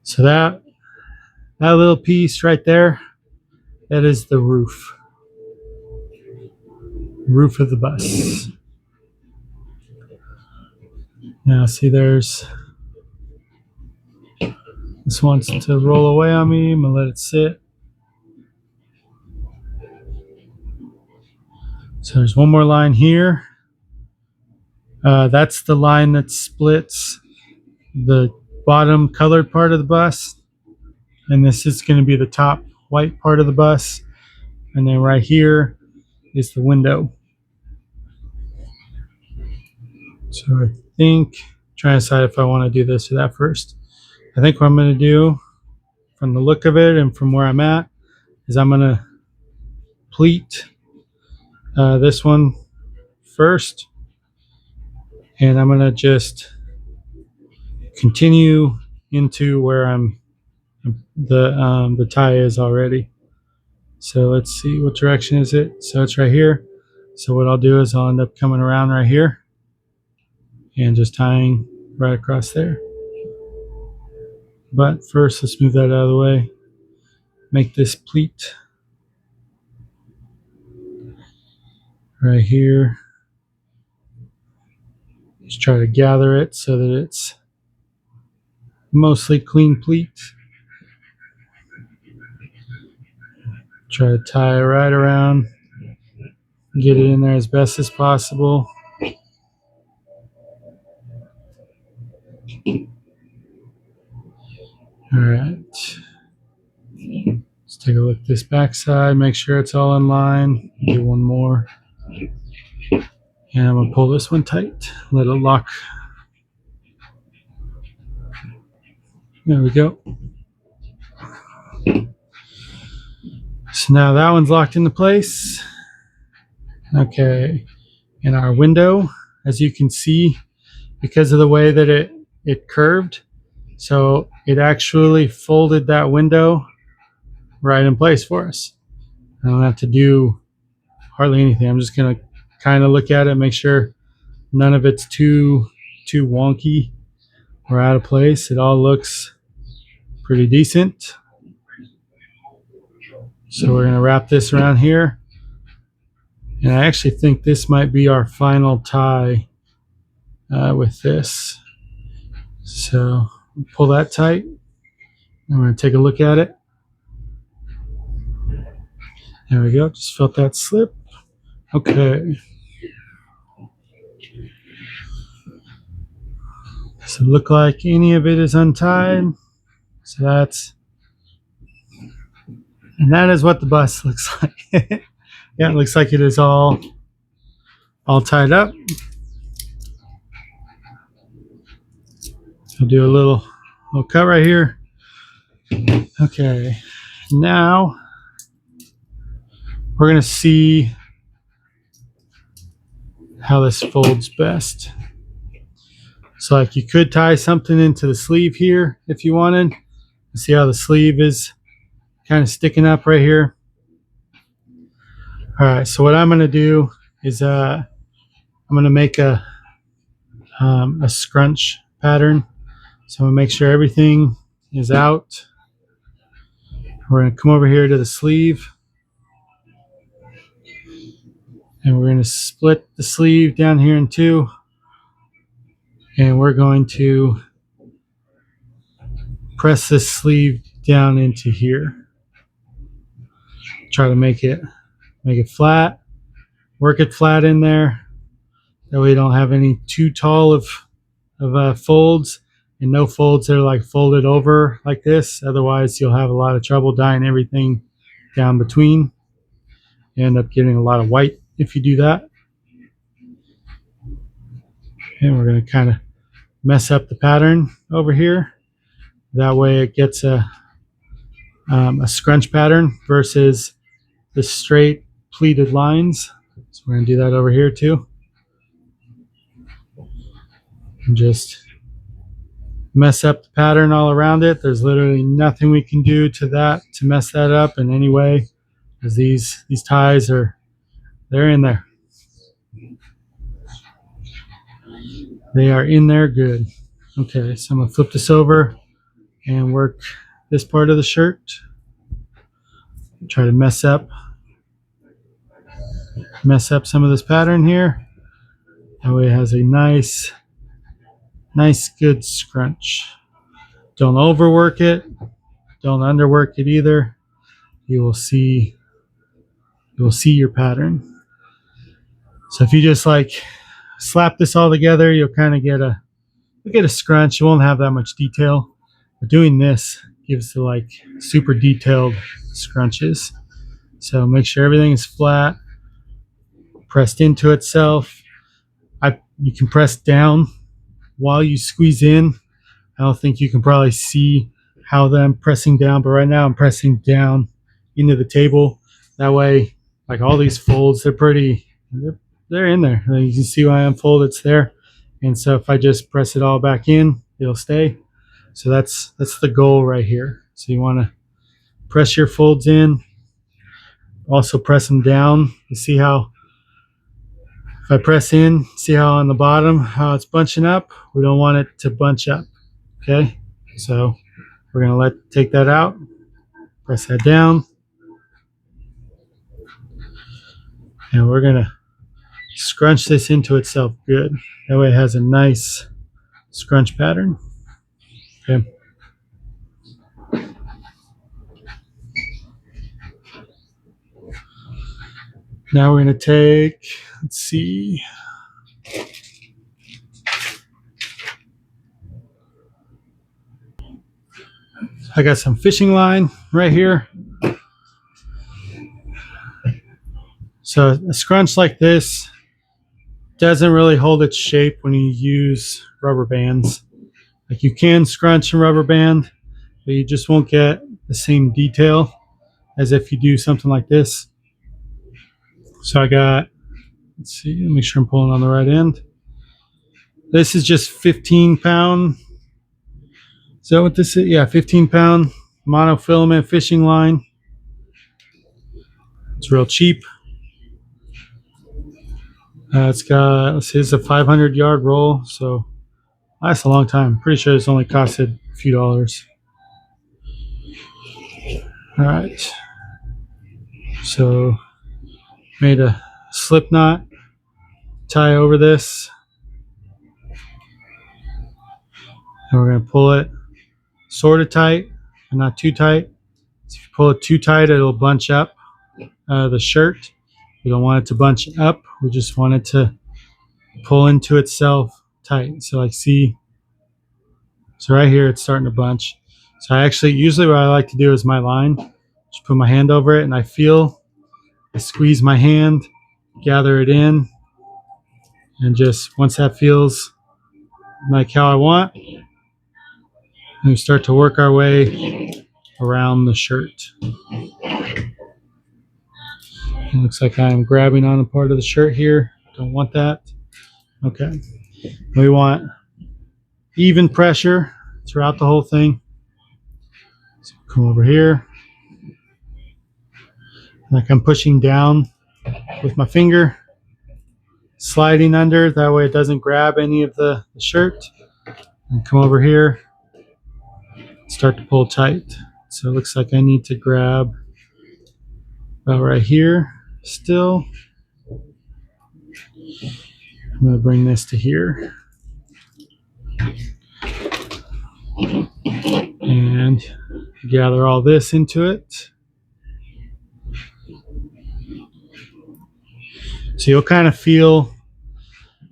So that little piece right there, that is the roof of the bus. Now see, this wants to roll away on me. I'm gonna let it sit. So there's one more line here. That's the line that splits the bottom colored part of the bus, and this is going to be the top white part of the bus, and then right here is the window. So I think, trying to decide if I want to do this or that first. I think what I'm going to do, from the look of it and from where I'm at, is I'm going to pleat this one first, and I'm going to just continue into where the tie is already. So let's see, what direction is it? So it's right here. So what I'll do is I'll end up coming around right here and just tying right across there. But first, let's move that out of the way. Make this pleat right here. Just try to gather it so that it's mostly clean pleat. Try to tie it right around, get it in there as best as possible. All right. take a look at this back side, make sure it's all in line. Do one more. And I'm going to pull this one tight, let it lock. There we go. So now that one's locked into place. Okay, in our window, as you can see, because of the way that it curved, so it actually folded that window right in place for us. I don't have to do hardly anything. I'm just going to kind of look at it, make sure none of it's too wonky or out of place. It all looks pretty decent. So we're going to wrap this around here. And I actually think this might be our final tie with this. So pull that tight. I'm going to take a look at it. There we go. Just felt that slip. Okay. Does it look like any of it is untied? So and that is what the bus looks like. Yeah, it looks like it is all tied up. I'll do a little cut right here. Okay, now we're going to see how this folds best. So like you could tie something into the sleeve here if you wanted. See how the sleeve is kind of sticking up right here. All right, so what I'm going to do is I'm going to make a scrunch pattern. So I'm going to make sure everything is out. We're going to come over here to the sleeve. And we're going to split the sleeve down here in two. And we're going to press this sleeve down into here. Try to make it flat. Work it flat in there. That way you don't have any too tall of folds, and no folds that are like folded over like this. Otherwise you'll have a lot of trouble dyeing everything down between. You end up getting a lot of white if you do that. And we're going to kind of mess up the pattern over here. That way it gets a scrunch pattern versus the straight pleated lines. So we're going to do that over here too. And just mess up the pattern all around it. There's literally nothing we can do to that to mess that up in any way, because these ties they're in there. They are in there good. Okay, so I'm gonna flip this over and work this part of the shirt. Try to mess up some of this pattern here. That way it has a nice good scrunch. Don't overwork it. Don't underwork it either. You will see your pattern. So if you just like slap this all together, you'll kind of get a scrunch. You won't have that much detail. But doing this gives the like super detailed scrunches. So make sure everything is flat, pressed into itself. You can press down while you squeeze in. I don't think you can probably see how I'm pressing down, but right now I'm pressing down into the table. That way, like all these folds, they're in there. You can see when I unfold, it's there. And so if I just press it all back in, it'll stay. So that's the goal right here. So you want to press your folds in, also press them down. You see how if I press in, see how on the bottom, how it's bunching up? We don't want it to bunch up, okay? So we're gonna take that out, press that down, and we're gonna scrunch this into itself good. That way it has a nice scrunch pattern, okay? Now we're gonna take, let's see, I got some fishing line right here. So a scrunch like this doesn't really hold its shape when you use rubber bands. Like you can scrunch a rubber band, but you just won't get the same detail as if you do something like this. So I got, let's see, make sure I'm pulling on the right end. This is just 15-pound. Is that what this is? Yeah, 15-pound monofilament fishing line. It's real cheap. It's got, let's see, it's a 500-yard roll, so lasts a long time. Pretty sure it's only costed a few dollars. All right. So made a slip knot, tie over this, and we're going to pull it sort of tight, but not too tight. So if you pull it too tight, it'll bunch up the shirt. We don't want it to bunch up. We just want it to pull into itself tight. So like see, so right here it's starting to bunch. So I actually, usually what I like to do is my line, just put my hand over it and I squeeze my hand, gather it in, and just once that feels like how I want, we start to work our way around the shirt. It looks like I'm grabbing on a part of the shirt here. Don't want that. Okay. We want even pressure throughout the whole thing. So come over here. Like I'm pushing down with my finger, sliding under. That way it doesn't grab any of the shirt. And come over here, start to pull tight. So it looks like I need to grab about right here still. I'm going to bring this to here. And gather all this into it. So you'll kind of feel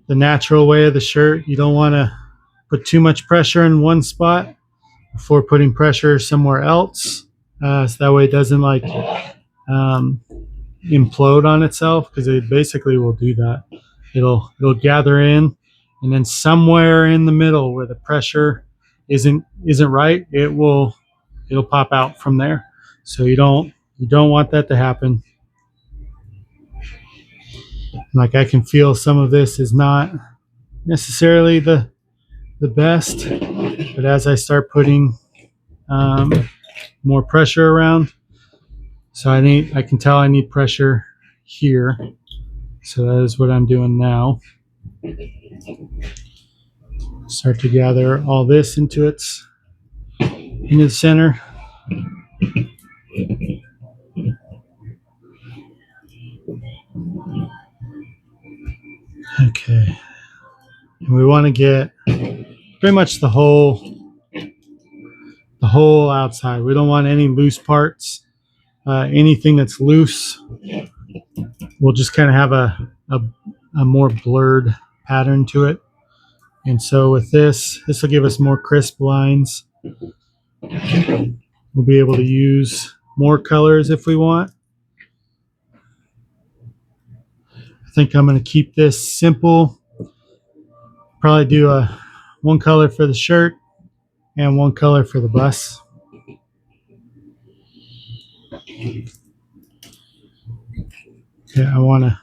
the natural way of the shirt. You don't want to put too much pressure in one spot before putting pressure somewhere else. So that way it doesn't like implode on itself, because it basically will do that. It'll gather in, and then somewhere in the middle where the pressure isn't right, it'll pop out from there. So you don't want that to happen. Like I can feel some of this is not necessarily the best, but as I start putting more pressure around, so I can tell I need pressure here. So that is what I'm doing now. Start to gather all this into the center. Okay. And we want to get pretty much the whole outside. We don't want any loose parts. Anything that's loose, we'll just kind of have a more blurred pattern to it. And so with this will give us more crisp lines. We'll be able to use more colors if we want. I think I'm going to keep this simple. Probably do one color for the shirt and one color for the bus. Okay, I want to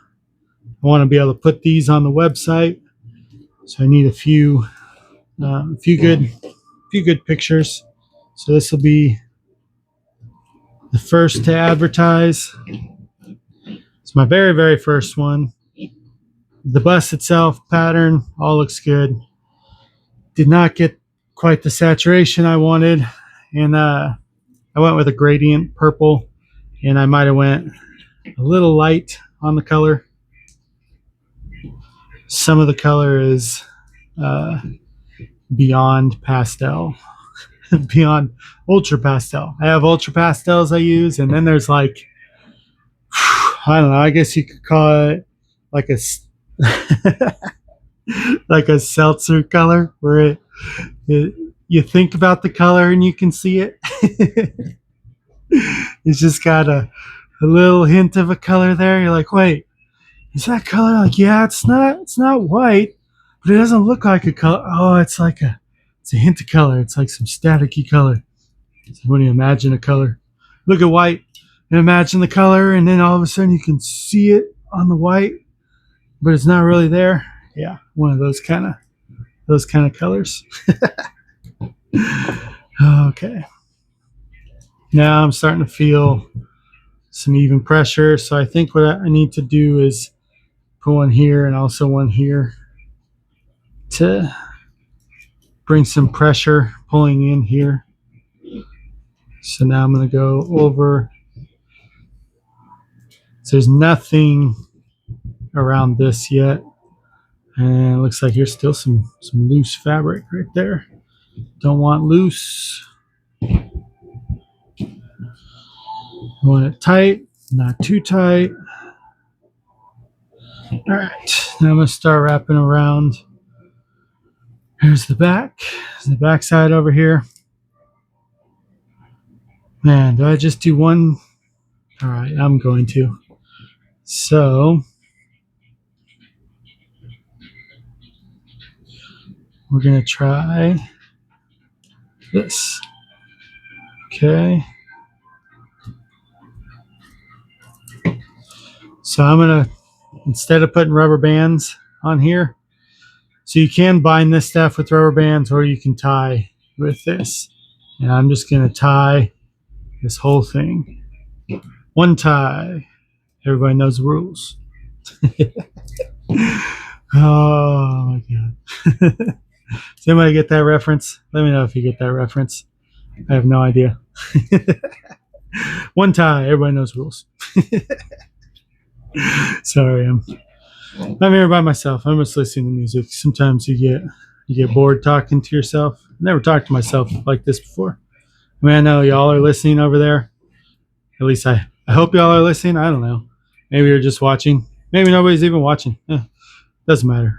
be able to put these on the website, so I need a few good pictures. So this will be the first to advertise. It's my very, very first one. The bus itself, pattern, all looks good. Did not get quite the saturation I wanted, and I went with a gradient purple, and I might have went a little light on the color. Some of the color is beyond pastel, beyond ultra pastel. I have ultra pastels I use, and then there's like, I don't know, I guess you could call it like a like a seltzer color, where you think about the color and you can see it. It's just got a a little hint of a color there. You're like, wait, is that color? Like, yeah, it's not white, but it doesn't look like a color. Oh, it's a hint of color. It's like some staticky color. So when you imagine a color, look at white and imagine the color, and then all of a sudden you can see it on the white, but it's not really there. Yeah, one of those kind of colors. Okay. Now I'm starting to feel some even pressure. So I think what I need to do is put one here and also one here to bring some pressure pulling in here. So now I'm going to go over. So there's nothing around this yet. And it looks like here's still some loose fabric right there. Don't want loose. Want it tight, not too tight. All right, now I'm going to start wrapping around. Here's the back. There's the back side over here. Man, do I just do one? All right, I'm going to. So we're going to try this. Okay. So I'm going to, instead of putting rubber bands on here, so you can bind this stuff with rubber bands or you can tie with this. And I'm just going to tie this whole thing. One tie. Everybody knows the rules. Oh my God. Does anybody get that reference? Let me know if you get that reference. I have no idea. One tie. Everybody knows rules. Sorry, I'm here by myself. I'm just listening to music. Sometimes you get bored talking to yourself. I never talked to myself like this before. I mean, I know y'all are listening over there. At least I hope y'all are listening. I don't know. Maybe you're just watching. Maybe nobody's even watching. Doesn't matter.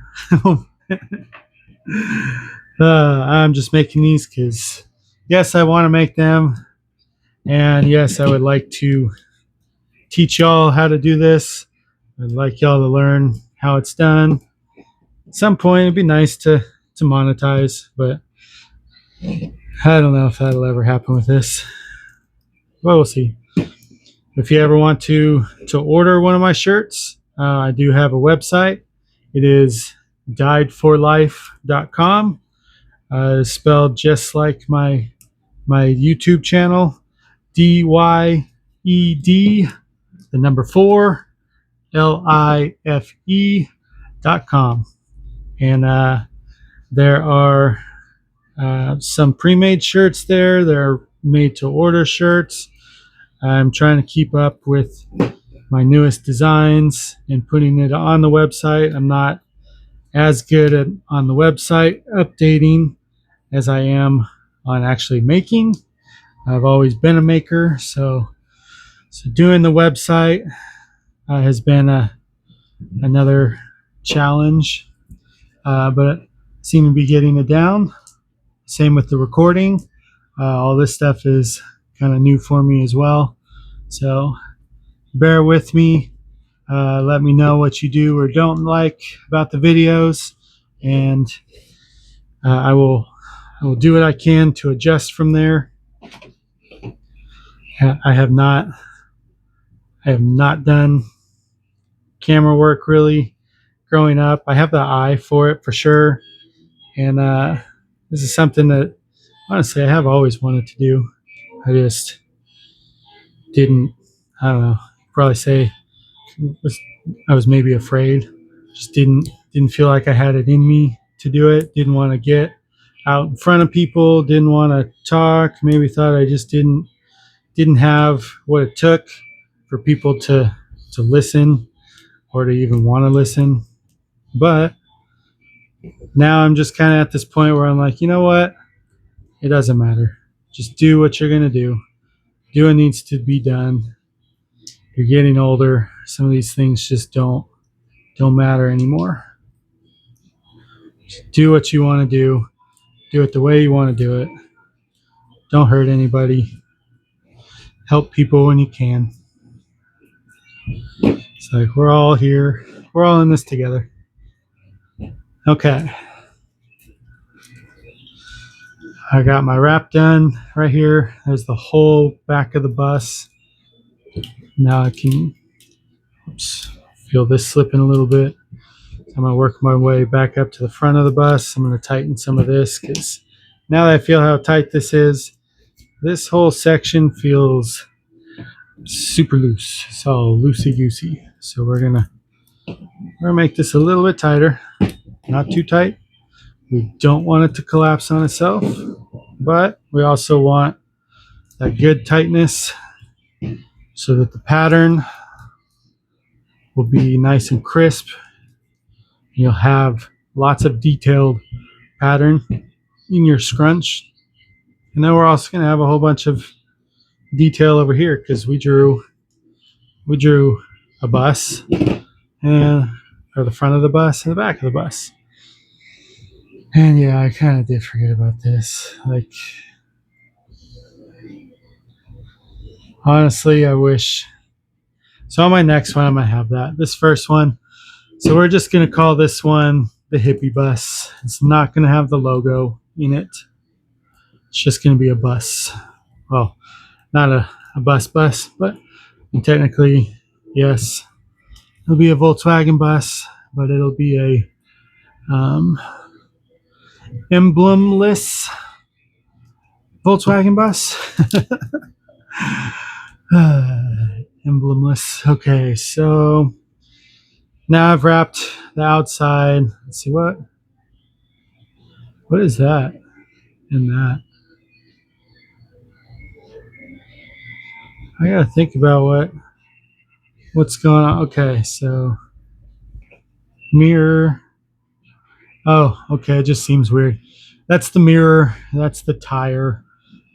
I'm just making these because, yes, I want to make them. And yes, I would like to teach y'all how to do this. I'd like y'all to learn how it's done. At some point, it'd be nice to monetize, but I don't know if that'll ever happen with this. Well, we'll see. If you ever want to order one of my shirts, I do have a website. It is dyedforlife.com. It's spelled just like my YouTube channel, DYED, the number 4, LIFE.com. And there are some pre-made shirts there. They're made to order shirts. I'm trying to keep up with my newest designs and putting it on the website. I'm not as good at on the website updating as I am on actually making. I've always been a maker, so doing the website has been another challenge, but I seem to be getting it down. Same with the recording. All this stuff is kind of new for me as well, so bear with me. Let me know what you do or don't like about the videos, and I will do what I can to adjust from there. I have not done camera work really growing up. I have the eye for it for sure, and this is something that honestly I have always wanted to do. I just didn't. I don't know. Probably say I was maybe afraid. Just didn't feel like I had it in me to do it. Didn't want to get out in front of people. Didn't want to talk. Maybe thought I just didn't have what it took for people to listen or to even want to listen. But now I'm just kind of at this point where I'm like, you know what? It doesn't matter. Just do what you're gonna do. Do what needs to be done. You're getting older. Some of these things just don't matter anymore. Just do what you want to do. Do it the way you want to do it. Don't hurt anybody. Help people when you can. It's like we're all here. We're all in this together. Okay. I got my wrap done right here. There's the whole back of the bus. Now I can feel this slipping a little bit. I'm going to work my way back up to the front of the bus. I'm going to tighten some of this because now that I feel how tight this whole section feels super loose. It's all loosey-goosey. So we're gonna make this a little bit tighter. Not too tight. We don't want it to collapse on itself, but we also want that good tightness so that the pattern will be nice and crisp. You'll have lots of detailed pattern in your scrunch. And then we're also going to have a whole bunch of detail over here because we drew a bus, and or the front of the bus and the back of the bus. And yeah, I kind of did forget about this. Like, honestly, I wish. So on my next one, I'm going to have that. This first one. So we're just going to call this one the Hippie bus. It's not going to have the logo in it. It's just going to be a bus. Well, not a bus, but technically, yes, it'll be a Volkswagen bus, but it'll be a emblemless Volkswagen bus. Emblemless. Okay, so now I've wrapped the outside. Let's see what is that in that. I gotta think about what's going on. Okay, so mirror. Oh, okay, it just seems weird. That's the mirror. That's the tire.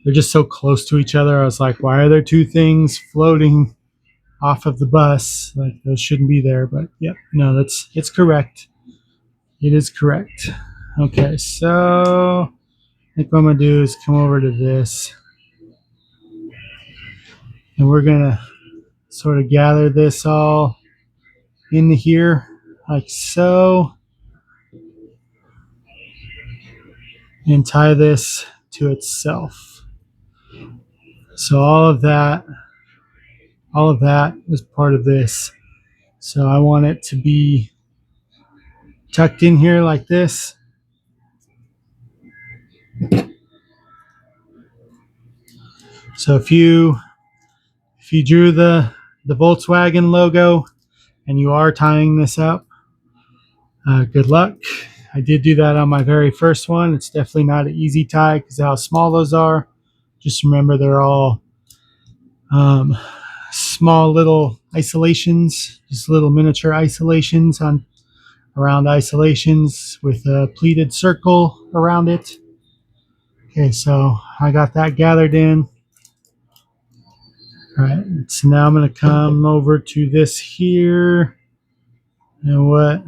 They're just so close to each other. I was like, why are there two things floating off of the bus? Like, those shouldn't be there. But yep, no, it's correct. It is correct. Okay, so I think what I'm gonna do is come over to this, and we're gonna sort of gather this all into here like so, and tie this to itself. So all of that is part of this. So I want it to be tucked in here like this. So if you drew the Volkswagen logo and you are tying this up, good luck. I did do that on my very first one. It's definitely not an easy tie because of how small those are. Just remember they're all small little isolations, just little miniature isolations around isolations with a pleated circle around it. Okay, so I got that gathered in. All right, so now I'm going to come over to this here. And what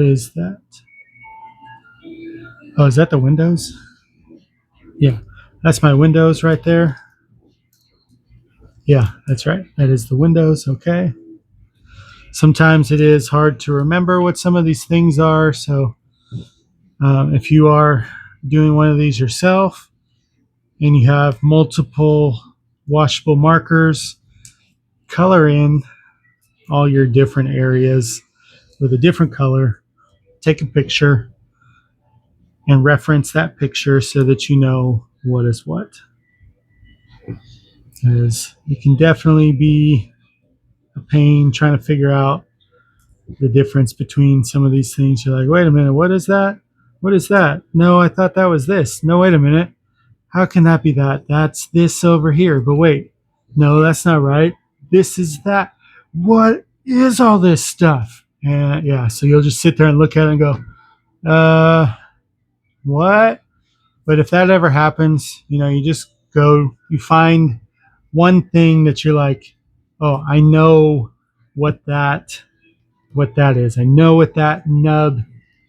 is that? Oh, is that the windows? Yeah, that's my windows right there. Yeah, that's right. That is the windows. Okay. Sometimes it is hard to remember what some of these things are. So if you are doing one of these yourself and you have multiple washable markers, color in all your different areas with a different color. Take a picture and reference that picture so that you know what is what. Because it can definitely be a pain trying to figure out the difference between some of these things. You're like, wait a minute, what is that? What is that? No, I thought that was this. No, wait a minute. How can that be that? That's this over here. But wait, no, that's not right. This is that. What is all this stuff? And yeah, so you'll just sit there and look at it and go, what? But if that ever happens, you just go, you find one thing that you're like, oh, I know what that is. I know what that nub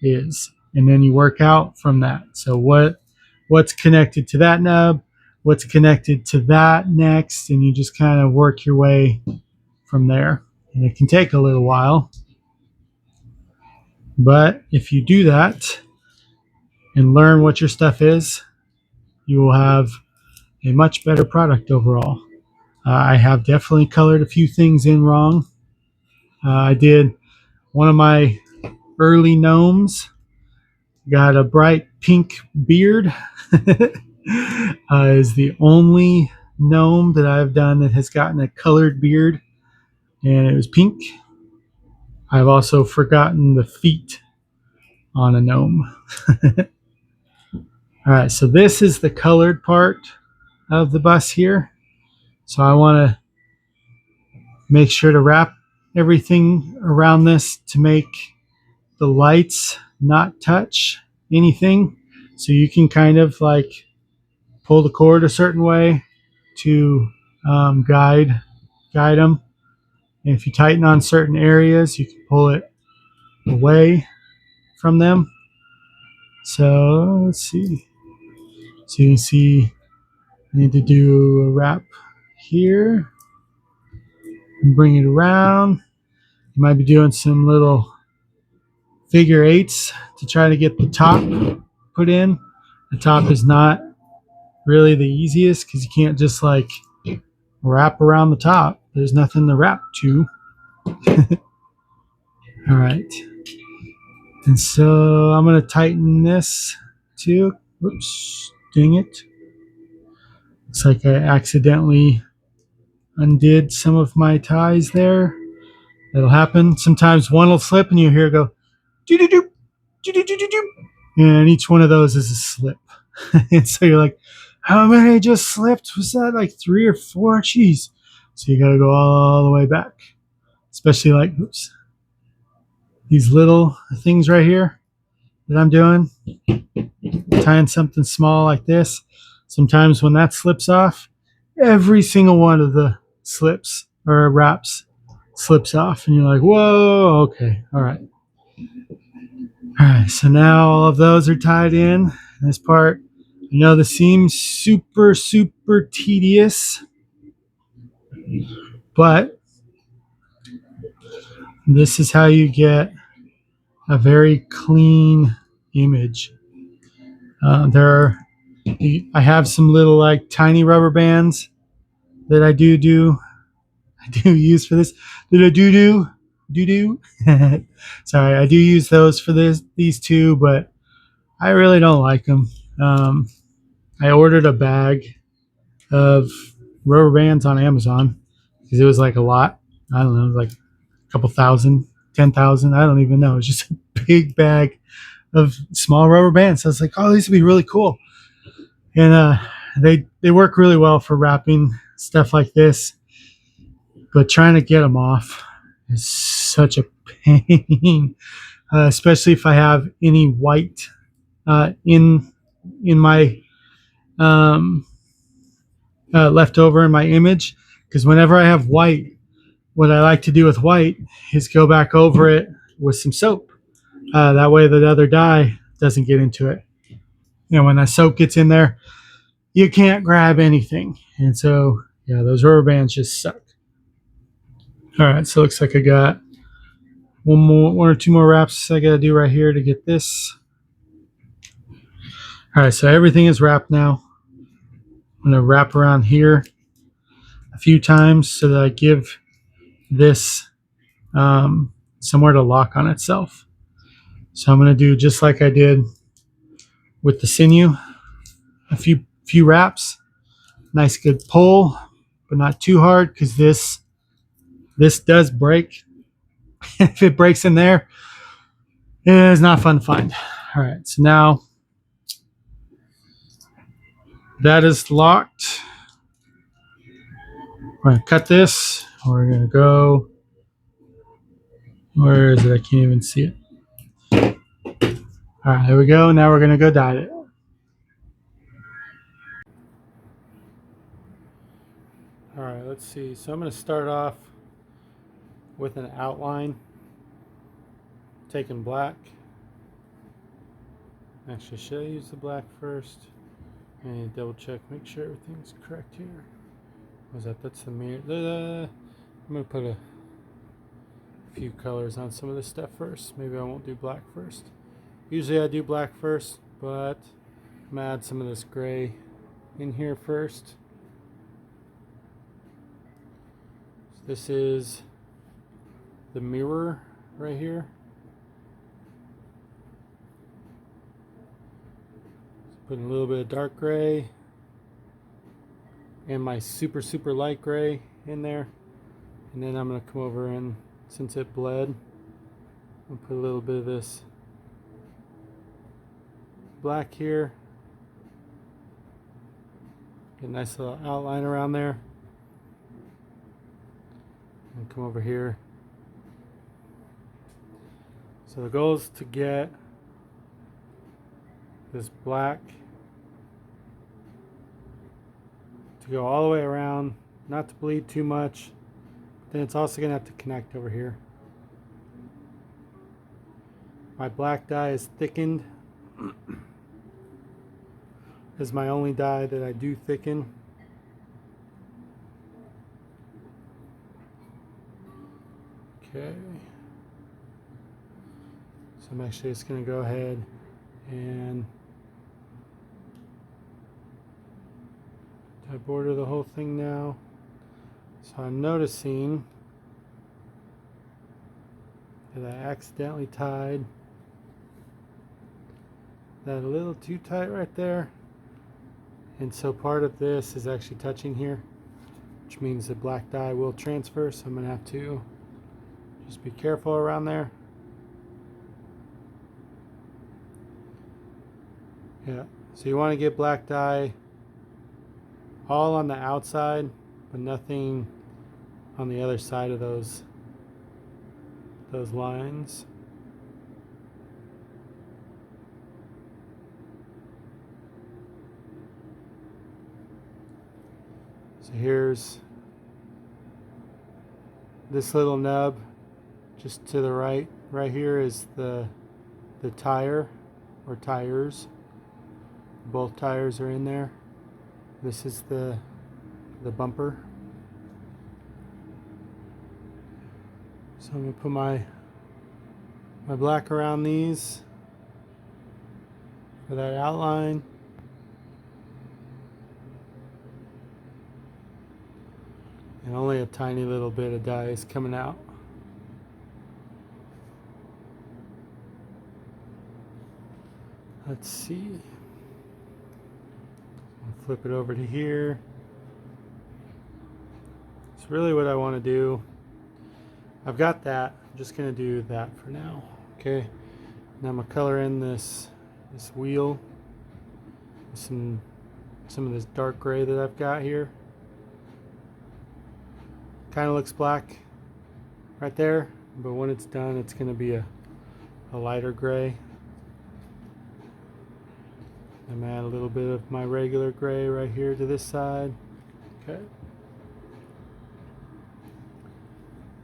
is. And then you work out from that. So what's connected to that nub? what's connected to that next, and you just kind of work your way from there. And it can take a little while, but if you do that and learn what your stuff is, you will have a much better product overall. I have definitely colored a few things in wrong. I did one of my early gnomes, got a bright pink beard. Is the only gnome that I've done that has gotten a colored beard, and it was pink. I've also forgotten the feet on a gnome. All right, so this is the colored part of the bus here. So I want to make sure to wrap everything around this to make the lights not touch anything. So you can kind of like pull the cord a certain way to guide them. And if you tighten on certain areas, you can pull it away from them. So let's see. So you can see I need to do a wrap here and bring it around. You might be doing some little figure eights to try to get the top put in. The top is not really the easiest because you can't just like wrap around the top. There's nothing to wrap to. All right. And so I'm going to tighten this too. Oops, dang it. Looks like I accidentally undid some of my ties there. That'll happen. Sometimes one will slip and you hear it go, doo doo doo, doo doo doo doo doo. And each one of those is a slip. And so you're like, how many just slipped? Was that like 3 or 4? Jeez. So you got to go all the way back. Especially like, oops, these little things right here that I'm doing, tying something small like this. Sometimes when that slips off, every single one of the slips or wraps slips off, and you're like, whoa, okay, all right. All right, so now all of those are tied in. This part, I know this seems super, super tedious, but this is how you get a very clean image. I have some little like tiny rubber bands that I do use for this. Do. Sorry, I do use those for these two, but I really don't like them. I ordered a bag of rubber bands on Amazon because it was like a lot. I don't know, like a couple thousand, 10,000. I don't even know. It's just a big bag of small rubber bands. So I was like, oh, these would be really cool. And they work really well for wrapping stuff like this, but trying to get them off is such a pain, especially if I have any white in my left over in my image. Because whenever I have white, what I like to do with white is go back over it with some soap. That way the other dye doesn't get into it. You know, when that soap gets in there, you can't grab anything. And so, yeah, those rubber bands just suck. All right, so it looks like I got one or two more wraps I got to do right here to get this. All right, so everything is wrapped now. I'm going to wrap around here a few times so that I give this somewhere to lock on itself. So I'm going to do just like I did with the sinew, a few wraps, nice good pull, but not too hard because this does break. If it breaks in there, it's not fun to find. All right, so now that is locked. We're going to cut this. We're going to go. Where is it? I can't even see it. All right, there we go. Now we're going to go dye it. All right, let's see. So I'm going to start off with an outline, taking black. Actually, should I use the black first? And double check, make sure everything's correct here. Was that's the mirror. I'm gonna put a few colors on some of this stuff first. Maybe I won't do black first. Usually I do black first, but I'm gonna add some of this gray in here first. So this is the mirror right here. So putting a little bit of dark gray and my super light gray in there. And then I'm gonna come over and, since it bled, I'll put a little bit of this black here. Get a nice little outline around there. And come over here. So the goal is to get this black to go all the way around, not to bleed too much. Then it's also going to have to connect over here. My black dye is thickened. This is my only dye that I do thicken. Okay. So I'm actually just going to go ahead and I border the whole thing now. So I'm noticing that I accidentally tied that a little too tight right there. And so part of this is actually touching here, which means the black dye will transfer. So I'm going to have to just be careful around there. Yeah, so you want to get black dye all on the outside, but nothing on the other side of those lines. So here's this little nub just to the right. Right here is the tire or tires. Both tires are in there. This is the bumper. So I'm going to put my black around these for that outline. And only a tiny little bit of dye is coming out. Let's see. I'll flip it over to here. It's really what I want to do. I've got that. I'm just going to do that for now. Okay. Now I'm going to color in this wheel with some of this dark gray that I've got here. Kind of looks black right there, but when it's done, it's going to be a lighter gray. I'm going to add a little bit of my regular gray right here to this side. Okay.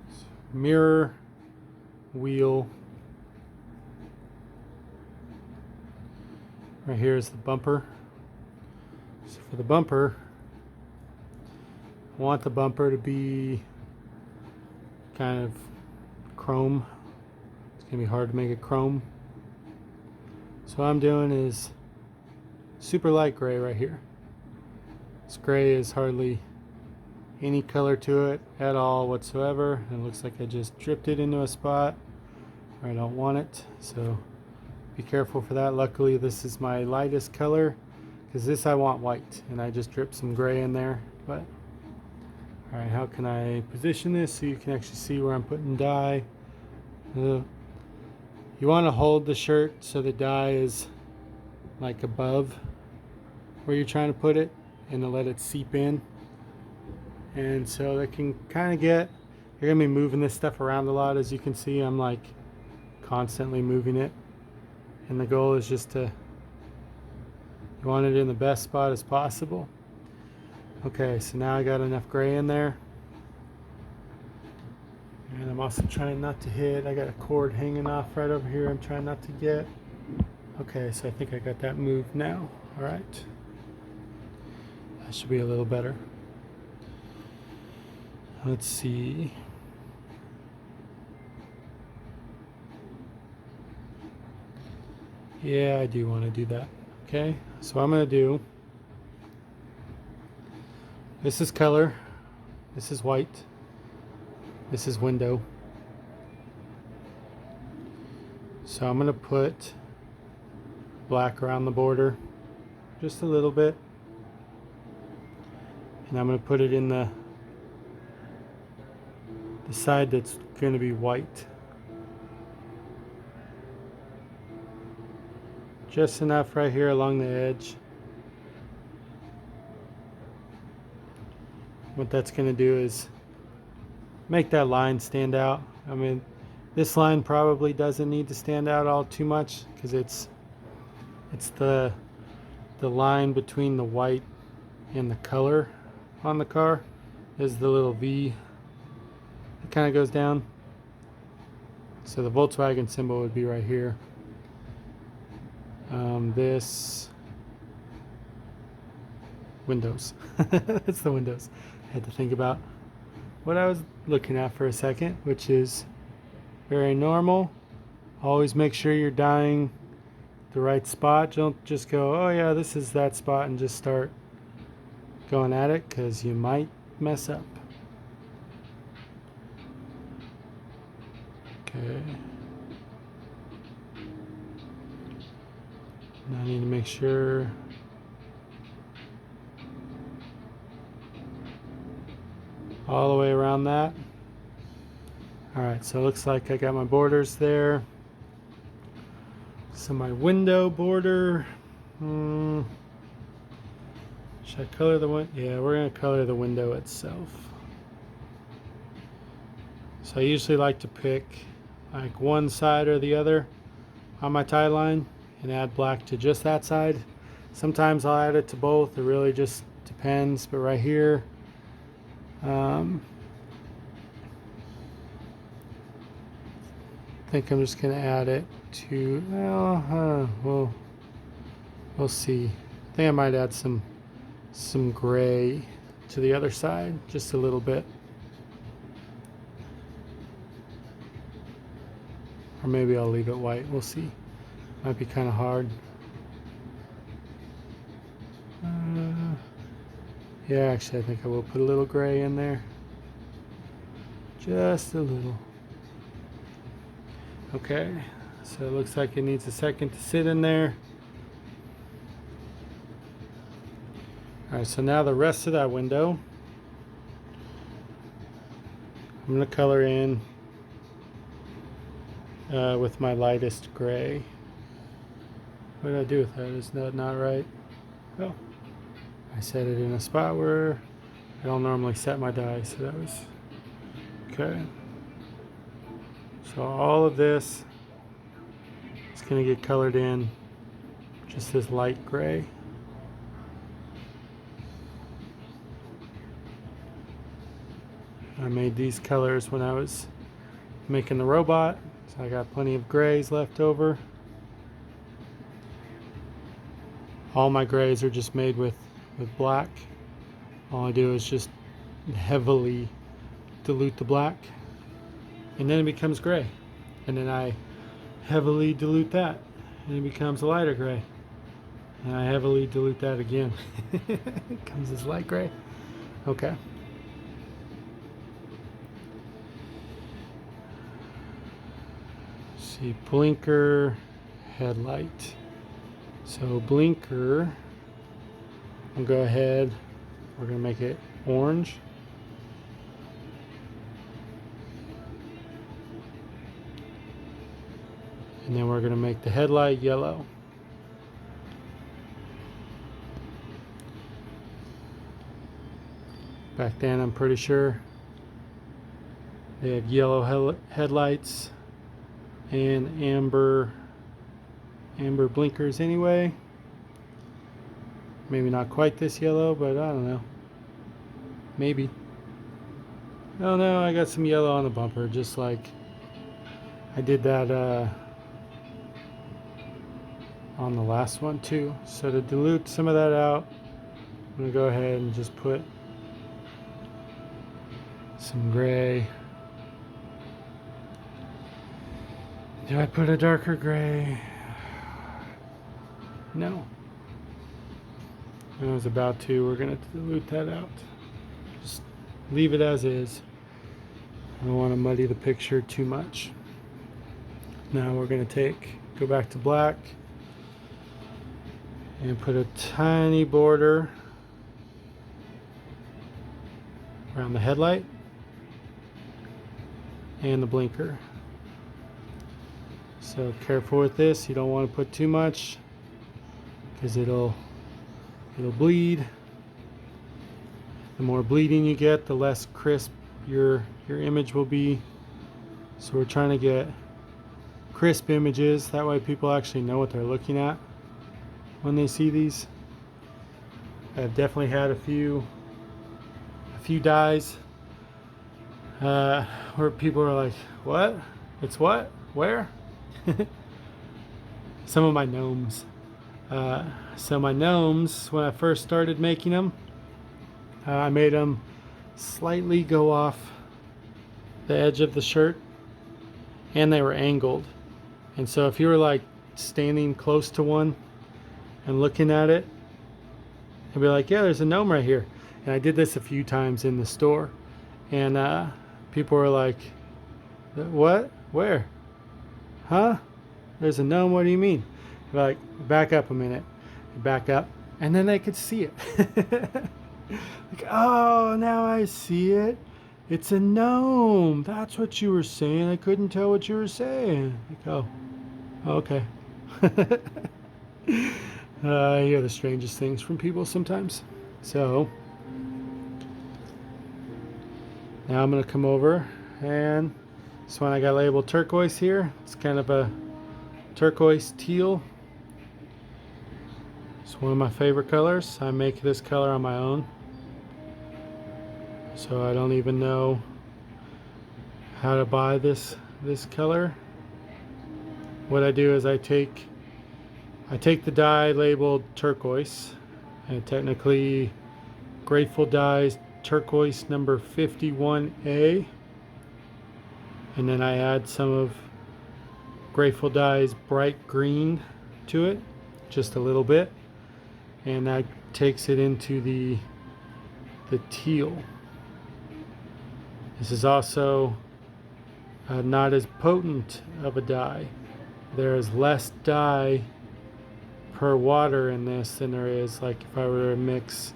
So mirror, wheel. Right here is the bumper. So for the bumper, I want the bumper to be kind of chrome. It's going to be hard to make it chrome. So what I'm doing is super light gray right here. This gray is hardly any color to it at all whatsoever. It looks like I just dripped it into a spot where I don't want it. So be careful for that. Luckily this is my lightest color, because this I want white, and I just dripped some gray in there. But alright, how can I position this so you can actually see where I'm putting dye? You want to hold the shirt so the dye is like above where you're trying to put it, and to let it seep in. And so that can kind of get, you're going to be moving this stuff around a lot. As you can see, I'm like constantly moving it. And the goal is just to, you want it in the best spot as possible. Okay, so now I got enough gray in there. And I'm also trying not to hit, I got a cord hanging off right over here I'm trying not to get. Okay, so I think I got that moved now. All right. That should be a little better. Let's see. Yeah, I do want to do that. Okay, so I'm going to do, this is color, this is white, this is window. So I'm going to put black around the border, just a little bit. And I'm going to put it in the side that's going to be white. Just enough right here along the edge. What that's going to do is make that line stand out. I mean, this line probably doesn't need to stand out all too much because it's the line between the white and the color on the car is the little V that kind of goes down. So the Volkswagen symbol would be right here. This windows. That's the windows. I had to think about what I was looking at for a second, which is very normal. Always make sure you're dyeing the right spot. Don't just go, oh yeah, this is that spot, and just start going at it, because you might mess up. Okay. Now I need to make sure all the way around that. Alright, so it looks like I got my borders there. So my window border, should I color the window? Yeah, we're going to color the window itself. So I usually like to pick like one side or the other on my tie line and add black to just that side. Sometimes I'll add it to both. It really just depends. But right here, I think I'm just going to add it to, well, we'll see. I think I might add some gray to the other side, just a little bit. Or maybe I'll leave it white. We'll see. Might be kind of hard. Yeah, actually, I think I will put a little gray in there. Just a little. Okay, so it looks like it needs a second to sit in there. Alright, so now the rest of that window, I'm going to color in with my lightest gray. What did I do with that? Is that not right? Oh, I set it in a spot where I don't normally set my dye, so that was okay. So all of this is going to get colored in just this light gray. I made these colors when I was making the robot, so I got plenty of grays left over. All my grays are just made with black. All I do is just heavily dilute the black, and then it becomes gray. And then I heavily dilute that, and it becomes a lighter gray. And I heavily dilute that again. It comes as light gray. Okay. See, blinker, headlight. So blinker, I'll go ahead, we're going to make it orange. And then we're going to make the headlight yellow. Back then, I'm pretty sure they had yellow headlights and amber blinkers anyway. Maybe not quite this yellow, but I don't know. Maybe. Oh no, I got some yellow on the bumper, just like I did that on the last one too. So to dilute some of that out, I'm gonna go ahead and just put some gray. Do I put a darker gray? No. I was about to. We're gonna dilute that out. Just leave it as is. I don't want to muddy the picture too much. Now we're gonna go back to black and put a tiny border around the headlight and the blinker. So careful with this. You don't want to put too much because it'll bleed. The more bleeding you get, the less crisp your image will be. So we're trying to get crisp images. That way people actually know what they're looking at when they see these. I've definitely had a few dyes where people are like, what? It's what? Where? Some of my gnomes. So my gnomes, when I first started making them, I made them slightly go off the edge of the shirt, and they were angled. And so if you were like standing close to one and looking at it, I'd be like, yeah, there's a gnome right here. And I did this a few times in the store, and people were like, what? Where? Huh? There's a gnome? What do you mean? They're like, back up a minute. Back up, and then they could see it. Like, oh, now I see it. It's a gnome. That's what you were saying. I couldn't tell what you were saying. Like, oh, okay. I hear the strangest things from people sometimes. So now I'm going to come over, and this one I got labeled turquoise here. It's kind of a turquoise teal. It's one of my favorite colors. I make this color on my own, so I don't even know how to buy this color. What I do is I take the dye labeled turquoise, and technically Grateful Dye's turquoise number 51A, and then I add some of Grateful Dye's bright green to it, just a little bit, and that takes it into the teal. This is also not as potent of a dye. There is less dye per water in this than there is like if I were to mix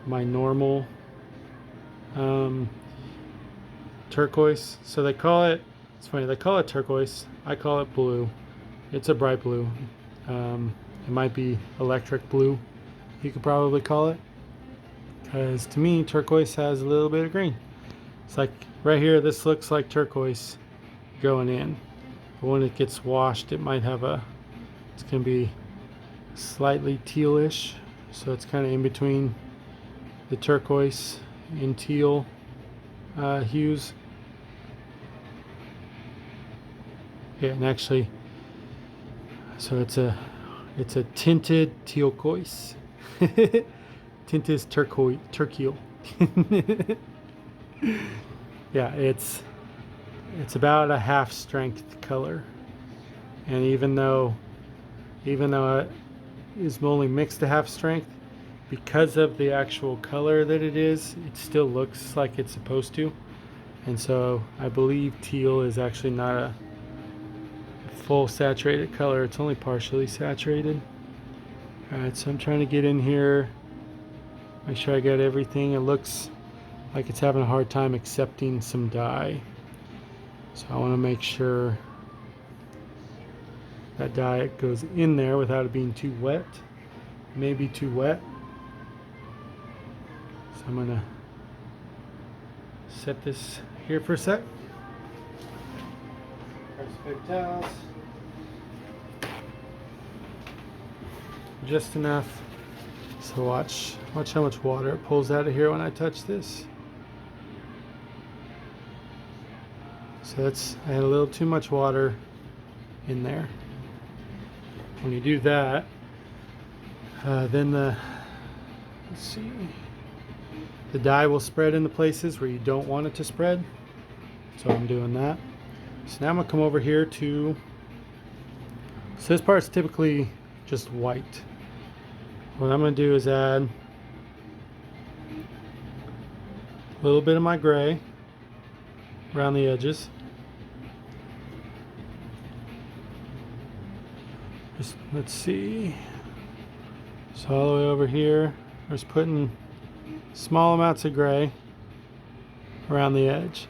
my normal turquoise. So they call it, it's funny, they call it turquoise. I call it blue. It's a bright blue. It might be electric blue, you could probably call it, because to me turquoise has a little bit of green. It's like right here, this looks like turquoise going in, but when it gets washed, it might have it's gonna be slightly tealish, so it's kind of in between the turquoise and teal hues. Yeah, and actually, so it's a tinted turquoise. Tinted turquoise. Yeah, it's about a half strength color, and even though it is only mixed to half strength, because of the actual color that it is, it still looks like it's supposed to. And so I believe teal is actually not a full saturated color, it's only partially saturated. Alright, so I'm trying to get in here, make sure I got everything. It looks like it's having a hard time accepting some dye, so I want to make sure that dye goes in there without it being too wet. Maybe too wet, so I'm gonna set this here for a sec. Grab some paper towels, just enough. So watch how much water it pulls out of here when I touch this. So I had a little too much water in there. When you do that, then the let's see. The dye will spread into places where you don't want it to spread. So I'm doing that. So now I'm gonna come over here to, so this part's typically just white. What I'm gonna do is add a little bit of my gray around the edges. Just, let's see. So all the way over here, I'm just putting small amounts of gray around the edge.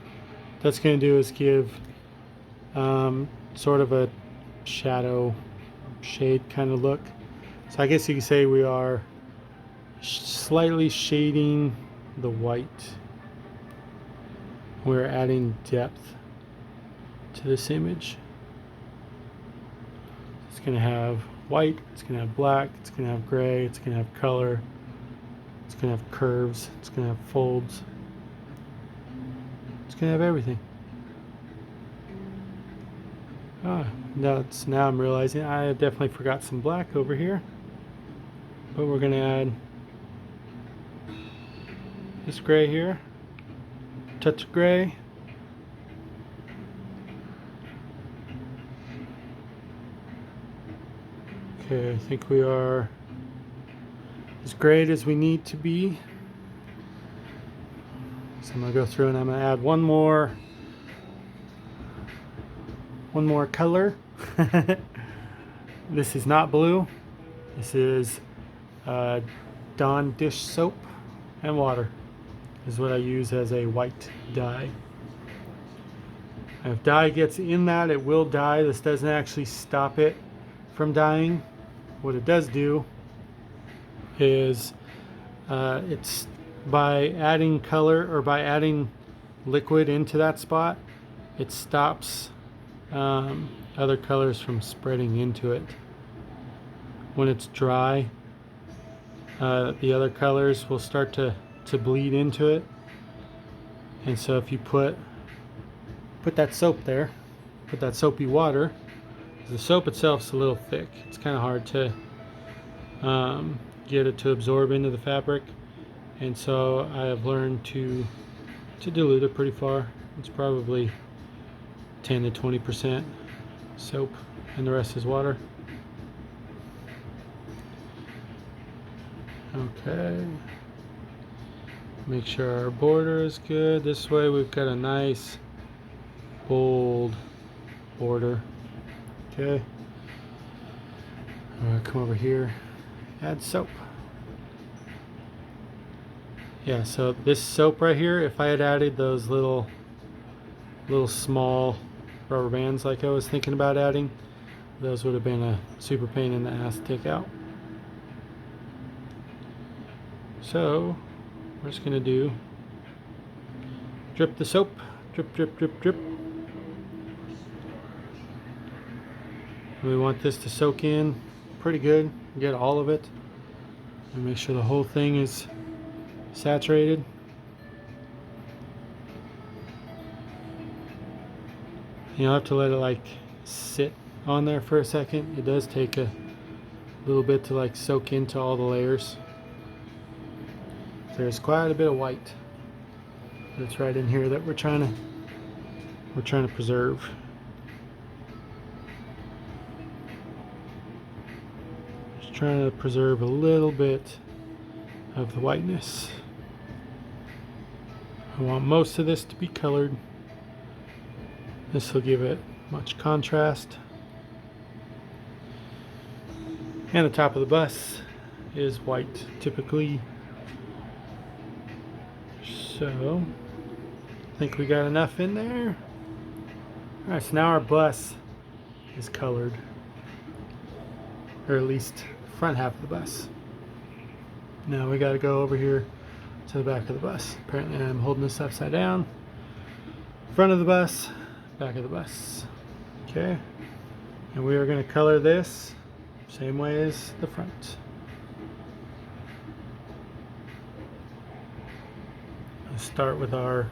That's going to do is give sort of a shadow shade kind of look. So I guess you could say we are slightly shading the white. We're adding depth to this image. It's going to have white, it's going to have black, it's going to have gray, it's going to have color, it's going to have curves, it's going to have folds, it's going to have everything. Now I'm realizing I definitely forgot some black over here, but we're going to add this gray here, touch of gray, okay, I think we are as great as we need to be. So I'm going to go through and I'm going to add one more color. This is not blue. This is Dawn dish soap and water is what I use as a white dye. If dye gets in that, it will dye. This doesn't actually stop it from dyeing. What it does do is it's by adding color or by adding liquid into that spot, it stops other colors from spreading into it. When it's dry, the other colors will start to bleed into it, and so if you put that soap there, put that soapy water, the soap itself is a little thick. It's kind of hard to get it to absorb into the fabric, and so I have learned to dilute it pretty far. It's probably 10 to 20% soap and the rest is water. Okay, make sure our border is good. This way we've got a nice bold border. Okay, come over here, add soap. Yeah, so this soap right here, if I had added those little small rubber bands like I was thinking about adding, those would have been a super pain in the ass to take out. So we're just gonna do drip the soap, drip, drip, drip, drip. We want this to soak in pretty good, get all of it, and make sure the whole thing is saturated. You'll have to let it like sit on there for a second. It does take a little bit to like soak into all the layers. There's quite a bit of white that's right in here that we're trying to preserve. Just trying to preserve a little bit of the whiteness. I want most of this to be colored. This will give it much contrast. And the top of the bus is white typically. So I think we got enough in there. Alright, so now our bus is colored, or at least the front half of the bus. Now we got to go over here to the back of the bus. Apparently I'm holding this upside down. Front of the bus, back of the bus. Okay, and we are going to color this same way as the front. Let's start with our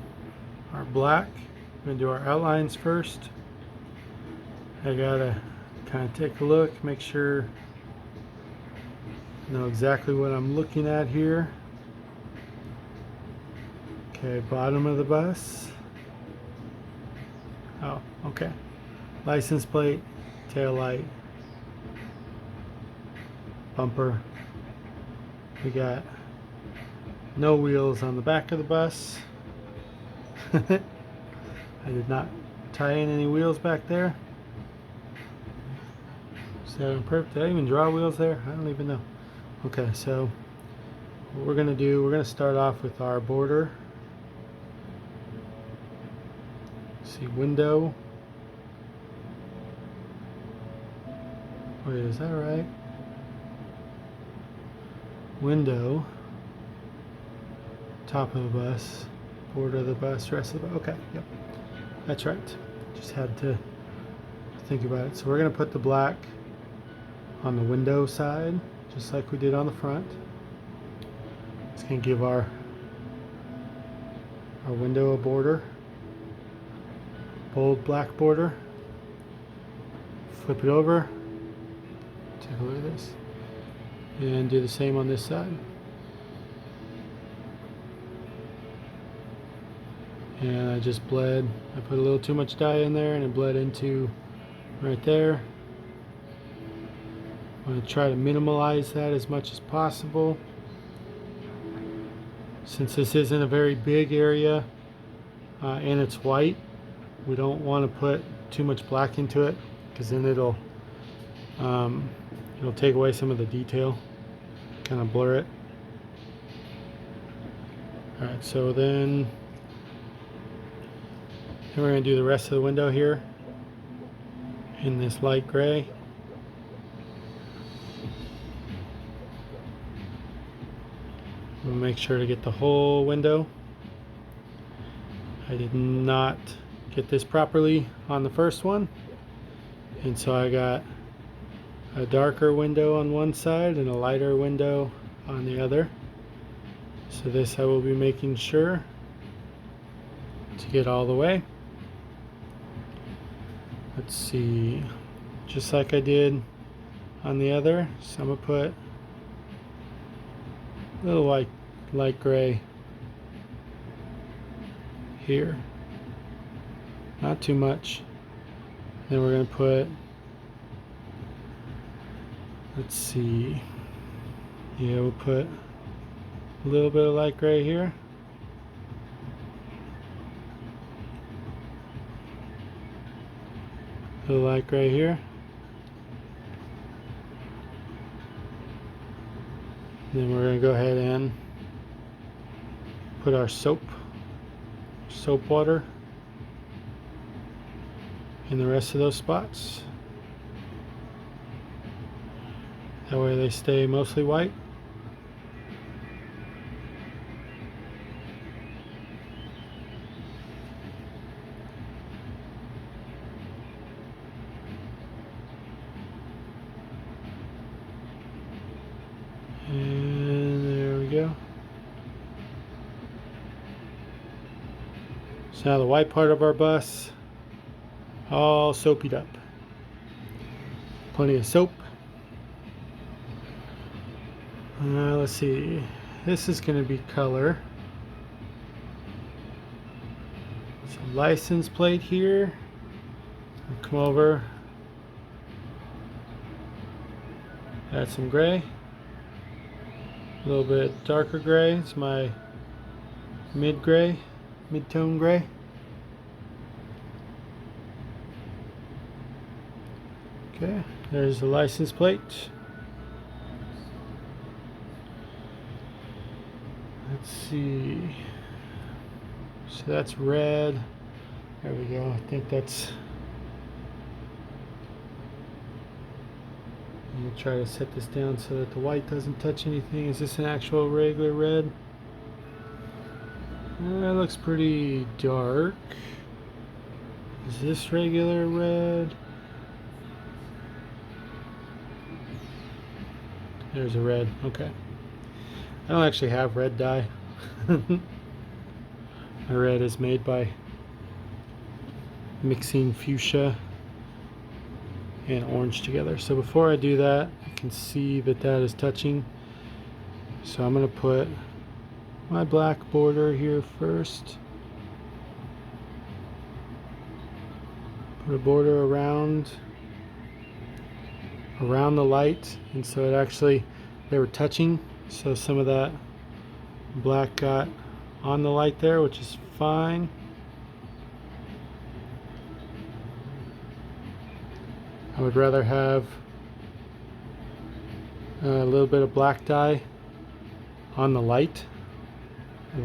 black. We're going to do our outlines first. I gotta kind of take a look, make sure Know exactly what I'm looking at here. Okay, bottom of the bus. Oh, okay. License plate, tail light, bumper. We got no wheels on the back of the bus. I did not tie in any wheels back there. Is that imperfect? Did I even draw wheels there? I don't even know. Okay, so what we're gonna do, we're gonna start off with our border. See, window. Wait, is that right? Window, top of the bus, border of the bus, rest of the bus. Okay, yep, that's right. Just had to think about it. So we're gonna put the black on the window side, just like we did on the front. It's gonna give our window a border, bold black border. Flip it over. Take a look at this. And do the same on this side. And I just bled. I put a little too much dye in there and it bled into right there. I'm going to try to minimize that as much as possible. Since this isn't a very big area and it's white, we don't want to put too much black into it because then it'll take away some of the detail, kind of blur it. Alright, so then we're going to do the rest of the window here in this light gray. We'll make sure to get the whole window. I did not get this properly on the first one, and so I got a darker window on one side and a lighter window on the other. So this I will be making sure to get all the way. Let's see, just like I did on the other, so I'm gonna put a little light gray here, not too much. Then we're gonna put, let's see, yeah, we'll put a little bit of light gray here. A little light gray here. Then we're going to go ahead and put our soap water in the rest of those spots. That way they stay mostly white. And there we go. So now the white part of our bus all soaped up. Plenty of soap. Let's see. This is going to be color. Some license plate here. I'll come over. Add some gray. A little bit darker gray. It's my mid-tone gray. Okay, there's the license plate. Let's see. So that's red. There we go. I think that's. I'm going to try to set this down so that the white doesn't touch anything. Is this an actual regular red? That looks pretty dark. Is this regular red? There's a red. Okay. I don't actually have red dye. My red is made by mixing fuchsia and orange together. So before I do that, I can see that that is touching. So I'm going to put my black border here first. Put a border around the light, and so it actually, they were touching, so some of that black got on the light there, which is fine. I would rather have a little bit of black dye on the light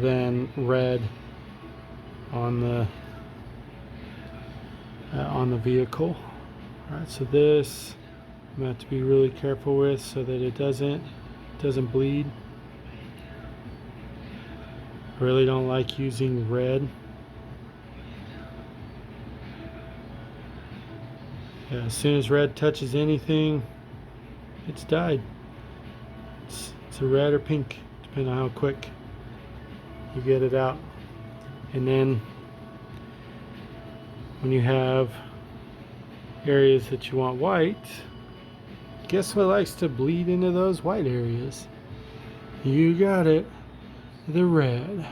than red on the vehicle. Alright, so this I'm going to have to be really careful with so that it doesn't bleed. I really don't like using red. Yeah, as soon as red touches anything, it's dyed. It's a red or pink, depending on how quick you get it out. And then when you have areas that you want white, guess what likes to bleed into those white areas? You got it, the red.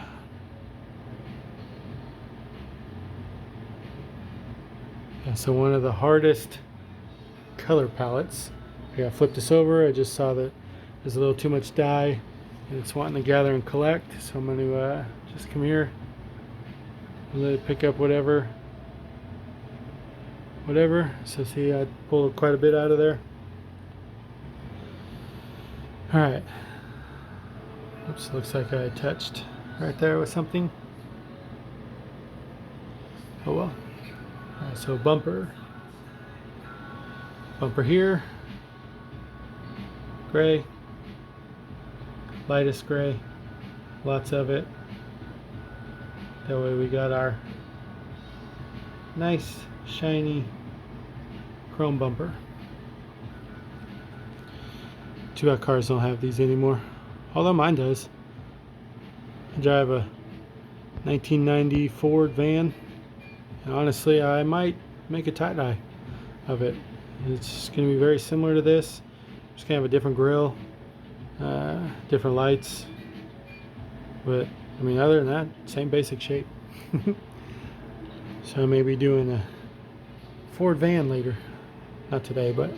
Yeah, so one of the hardest color palettes. I gotta flip this over. I just saw that there's a little too much dye and it's wanting to gather and collect, so I'm going to just come here and let it pick up whatever. So see, I pulled quite a bit out of there. Alright. Oops, looks like I touched right there with something. Oh well. Alright, so bumper here, gray, lightest gray, lots of it. That way we got our nice shiny chrome bumper. Too bad cars don't have these anymore, although mine does. I drive a 1990 Ford van, and honestly I might make a tie-dye of it. It's going to be very similar to this, just going to have a different grille, different lights, but I mean other than that, same basic shape. So I may be doing a Ford van later, not today, but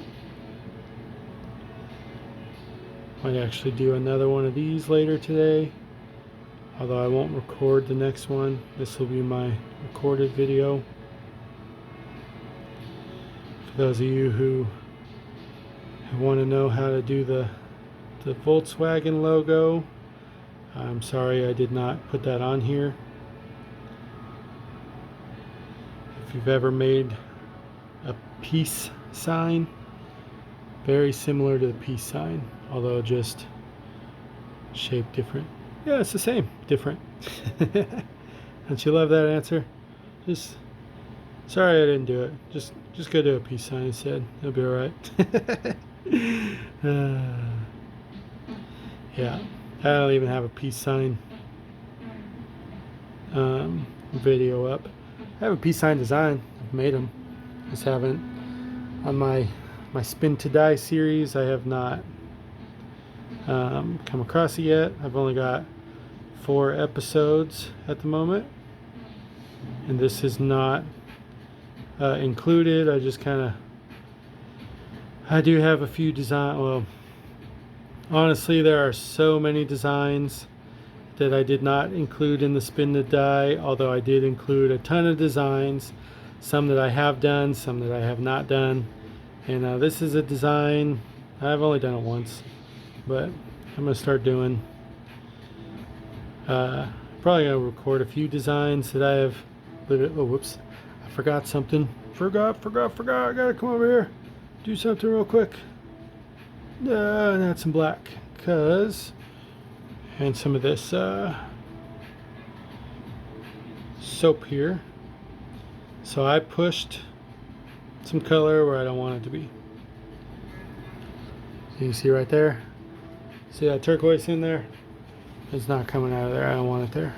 might actually do another one of these later today, although I won't record the next one. This will be my recorded video. For those of you who want to know how to do the Volkswagen logo, I'm sorry I did not put that on here. If you've ever made a peace sign, very similar to the peace sign, although just shaped different. Yeah, it's the same, different. Don't you love that answer? Just sorry I didn't do it. Just go do a peace sign instead. It'll be alright. Yeah, I don't even have a peace sign video up. I have a peace sign design. I've made them. Just haven't on my spin to die series. I have not come across it yet. I've only got 4 episodes at the moment, and this is not included. I just kind of, I do have a few design. Well, honestly, there are so many designs that I did not include in the spin to die, although I did include a ton of designs, some that I have done, some that I have not done. And this is a design I've only done it once, but I'm gonna start doing probably gonna record a few designs that I have. Oh, whoops, I forgot something. Forgot. I gotta come over here, do something real quick. And add some black, and some of this soap here. So I pushed some color where I don't want it to be. So you see right there, see that turquoise in there? It's not coming out of there. I don't want it there.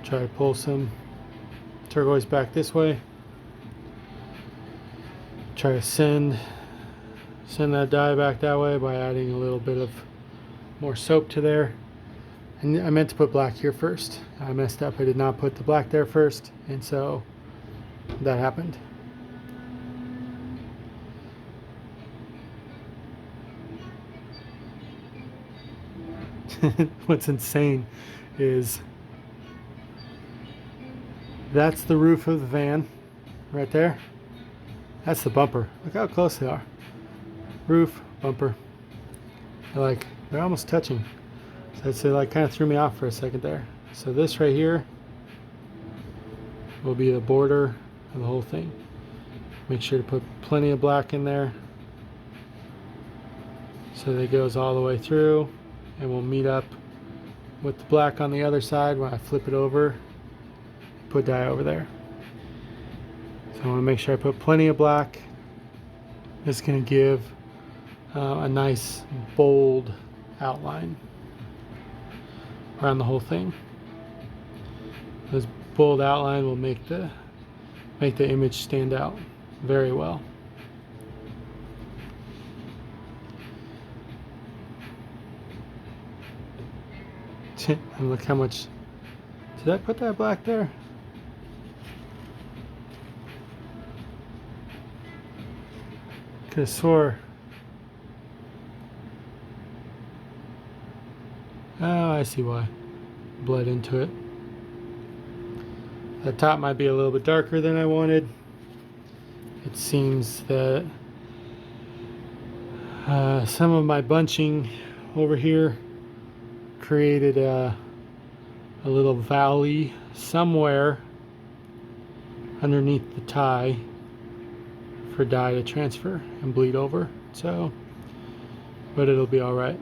Try to pull some turquoise back this way. Try to send that dye back that way by adding a little bit of more soap to there. And I meant to put black here first. I messed up. I did not put the black there first, and so that happened. What's insane is that's the roof of the van right there. That's the bumper. Look how close they are. Roof, bumper. They're almost touching. So it like kind of threw me off for a second there. So this right here will be the border of the whole thing. Make sure to put plenty of black in there so that it goes all the way through, and we'll meet up with the black on the other side when I flip it over, put dye over there. So I want to make sure I put plenty of black. It's going to give a nice bold outline around the whole thing. This bold outline will make the image stand out very well. And look how much, did I put that black there? Could have swore. Oh, I see why. Bled into it. The top might be a little bit darker than I wanted. It seems that some of my bunching over here created a little valley somewhere underneath the tie for dye to transfer and bleed over. So, but it'll be all right.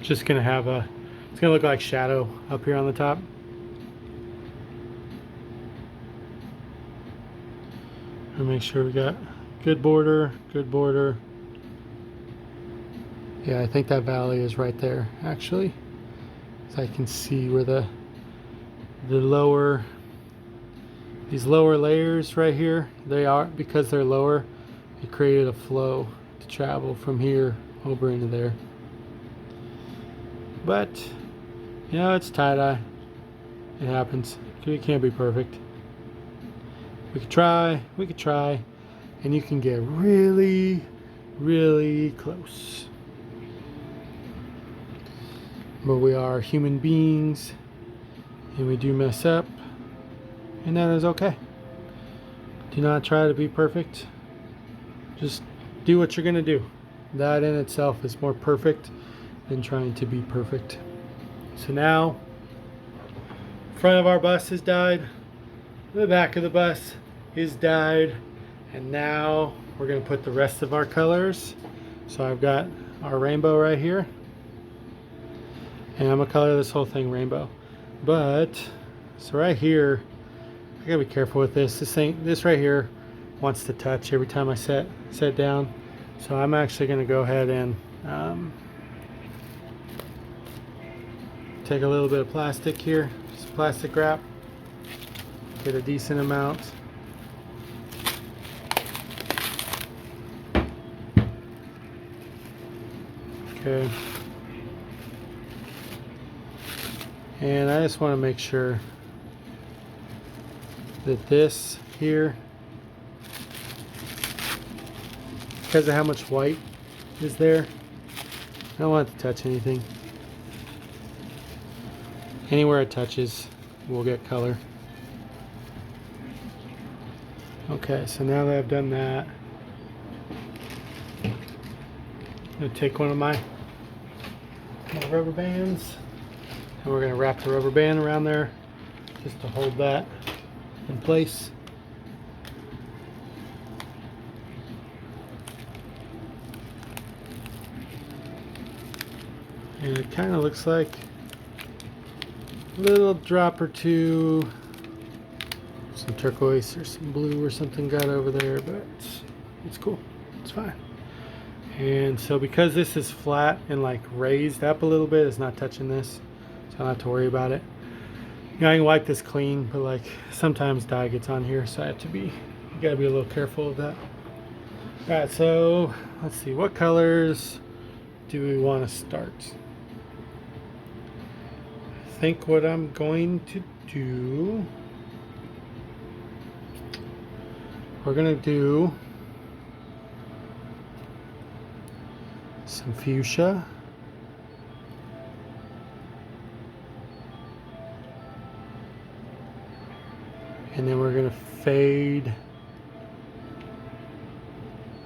Just gonna have it's gonna look like shadow up here on the top. And make sure we got good border, good border. Yeah, I think that valley is right there actually. So I can see where these lower layers right here, they are, because they're lower, it created a flow to travel from here over into there. But you know, it's tie-dye. It happens. It can't be perfect. We could try, and you can get really, really close. But we are human beings, and we do mess up, and that is okay. Do not try to be perfect. Just do what you're gonna do. That in itself is more perfect than trying to be perfect. So now, front of our bus is dyed, the back of the bus is dyed, and now we're going to put the rest of our colors. So I've got our rainbow right here, and I'm going to color this whole thing rainbow. But so right here, I gotta be careful with this. This right here wants to touch every time I set down. So I'm actually going to go ahead and take a little bit of plastic here, some plastic wrap, get a decent amount. Okay. And I just want to make sure that this here, because of how much white is there, I don't want it to touch anything. Anywhere it touches, we'll get color. Okay, so now that I've done that, I'm going to take one of my rubber bands, and we're going to wrap the rubber band around there just to hold that in place. And it kind of looks like a little drop or two, some turquoise or some blue or something got over there, but it's cool, it's fine. And so because this is flat and like raised up a little bit, it's not touching this, so I don't have to worry about it. You know, I can wipe this clean, but like sometimes dye gets on here, so I have to you gotta be a little careful of that. All right, so let's see, what colors do we want to start? I think what I'm going to do, we're going to do some fuchsia. And then we're going to fade.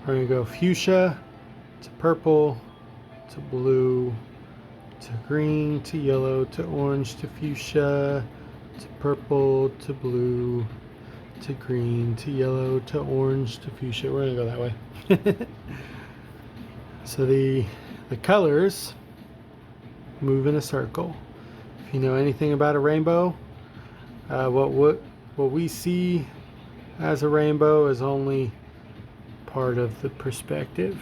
We're going to go fuchsia to purple to blue to green to yellow to orange to fuchsia to purple to blue to green to yellow to orange to fuchsia. We're going to go that way. So the colors move in a circle. If you know anything about a rainbow, what we see as a rainbow is only part of the perspective.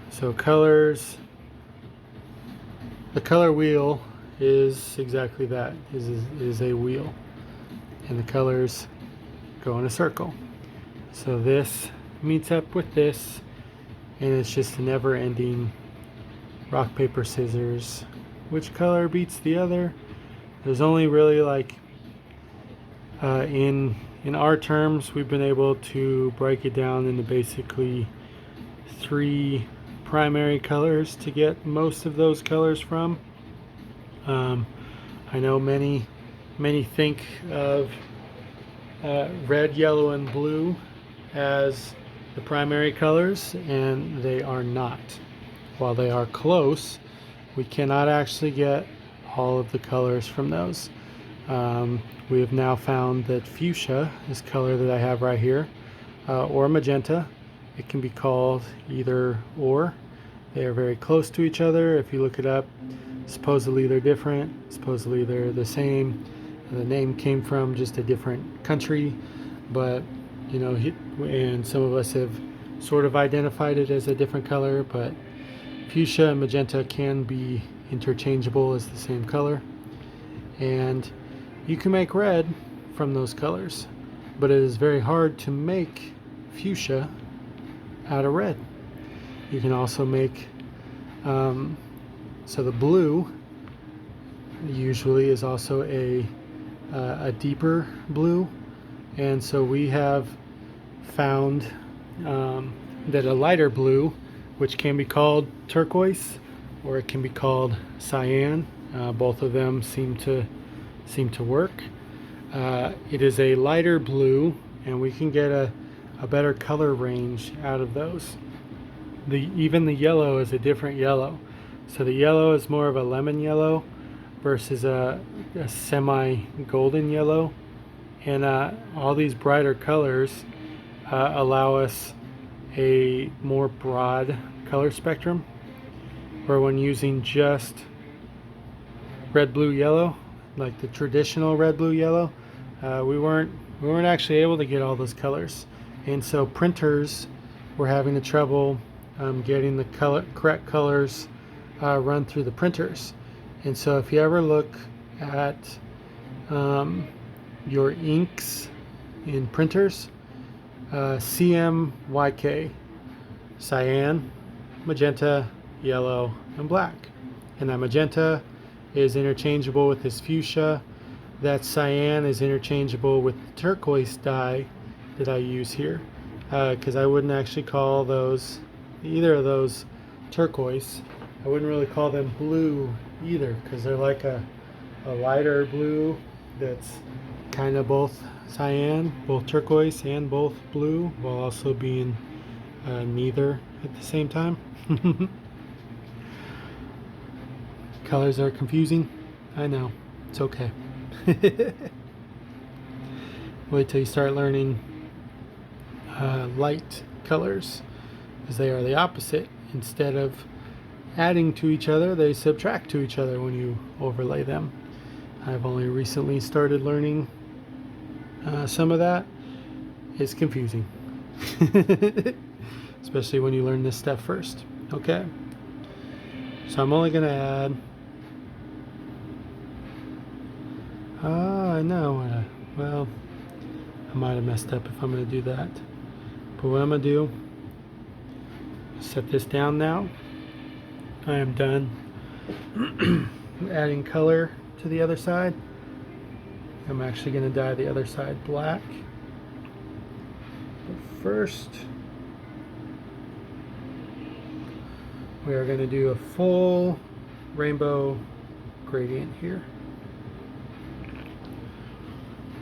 So colors, the color wheel is exactly that, is a wheel, and the colors go in a circle. So this meets up with this, and it's just a never-ending rock, paper, scissors. Which color beats the other? There's only really like in our terms, we've been able to break it down into basically 3 primary colors to get most of those colors from. I know many think of red, yellow, and blue as the primary colors, and they are not. While they are close, we cannot actually get all of the colors from those. We have now found that fuchsia, this color that I have right here, or magenta, it can be called either or. They are very close to each other. If you look it up, supposedly they're different, supposedly they're the same. The name came from just a different country, but you know, and some of us have sort of identified it as a different color, but fuchsia and magenta can be interchangeable as the same color. And you can make red from those colors, but it is very hard to make fuchsia out of red. You can also make, so the blue usually is also a deeper blue, and so we have found that a lighter blue, which can be called turquoise or it can be called cyan, both of them seem to work. It is a lighter blue, and we can get a better color range out of those. Even the yellow is a different yellow. So the yellow is more of a lemon yellow versus a semi-golden yellow. And all these brighter colors allow us a more broad color spectrum, where when using just red, blue, yellow, like the traditional red, blue, yellow, we weren't actually able to get all those colors, and so printers were having the trouble getting the correct colors run through the printers. And so if you ever look at your inks in printers, CMYK, cyan, magenta, yellow, and black, and that magenta is interchangeable with this fuchsia. That cyan is interchangeable with the turquoise dye that I use here, because I wouldn't actually call either of those turquoise. I wouldn't really call them blue either, because they're like a lighter blue that's kind of both cyan, both turquoise, and both blue, while also being neither at the same time. Colors are confusing. I know. It's okay. Wait till you start learning light colors, because they are the opposite. Instead of adding to each other, they subtract to each other when you overlay them. I've only recently started learning some of that. It's confusing. Especially when you learn this stuff first. Okay. So I'm only going to add... I know. Well, I might have messed up if I'm going to do that. But what I'm going to do, set this down now. I am done adding color to the other side. I'm actually going to dye the other side black. But first, we are going to do a full rainbow gradient here.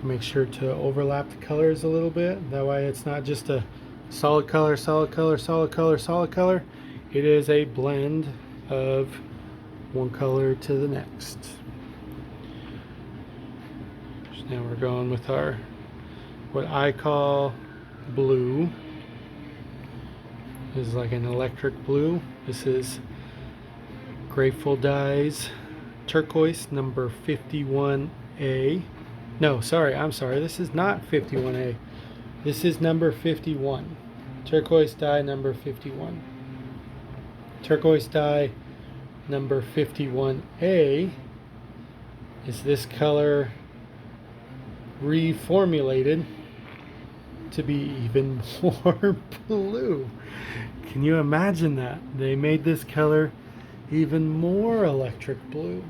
Make sure to overlap the colors a little bit. That way it's not just a solid color, solid color, solid color, solid color. It is a blend of one color to the next. So now we're going with our, what I call blue. This is like an electric blue. This is Grateful Dye's turquoise number 51A. No, I'm sorry, this is not 51A. This is number 51. Turquoise dye number 51. Turquoise dye number 51A is this color reformulated to be even more blue. Can you imagine that? They made this color even more electric blue.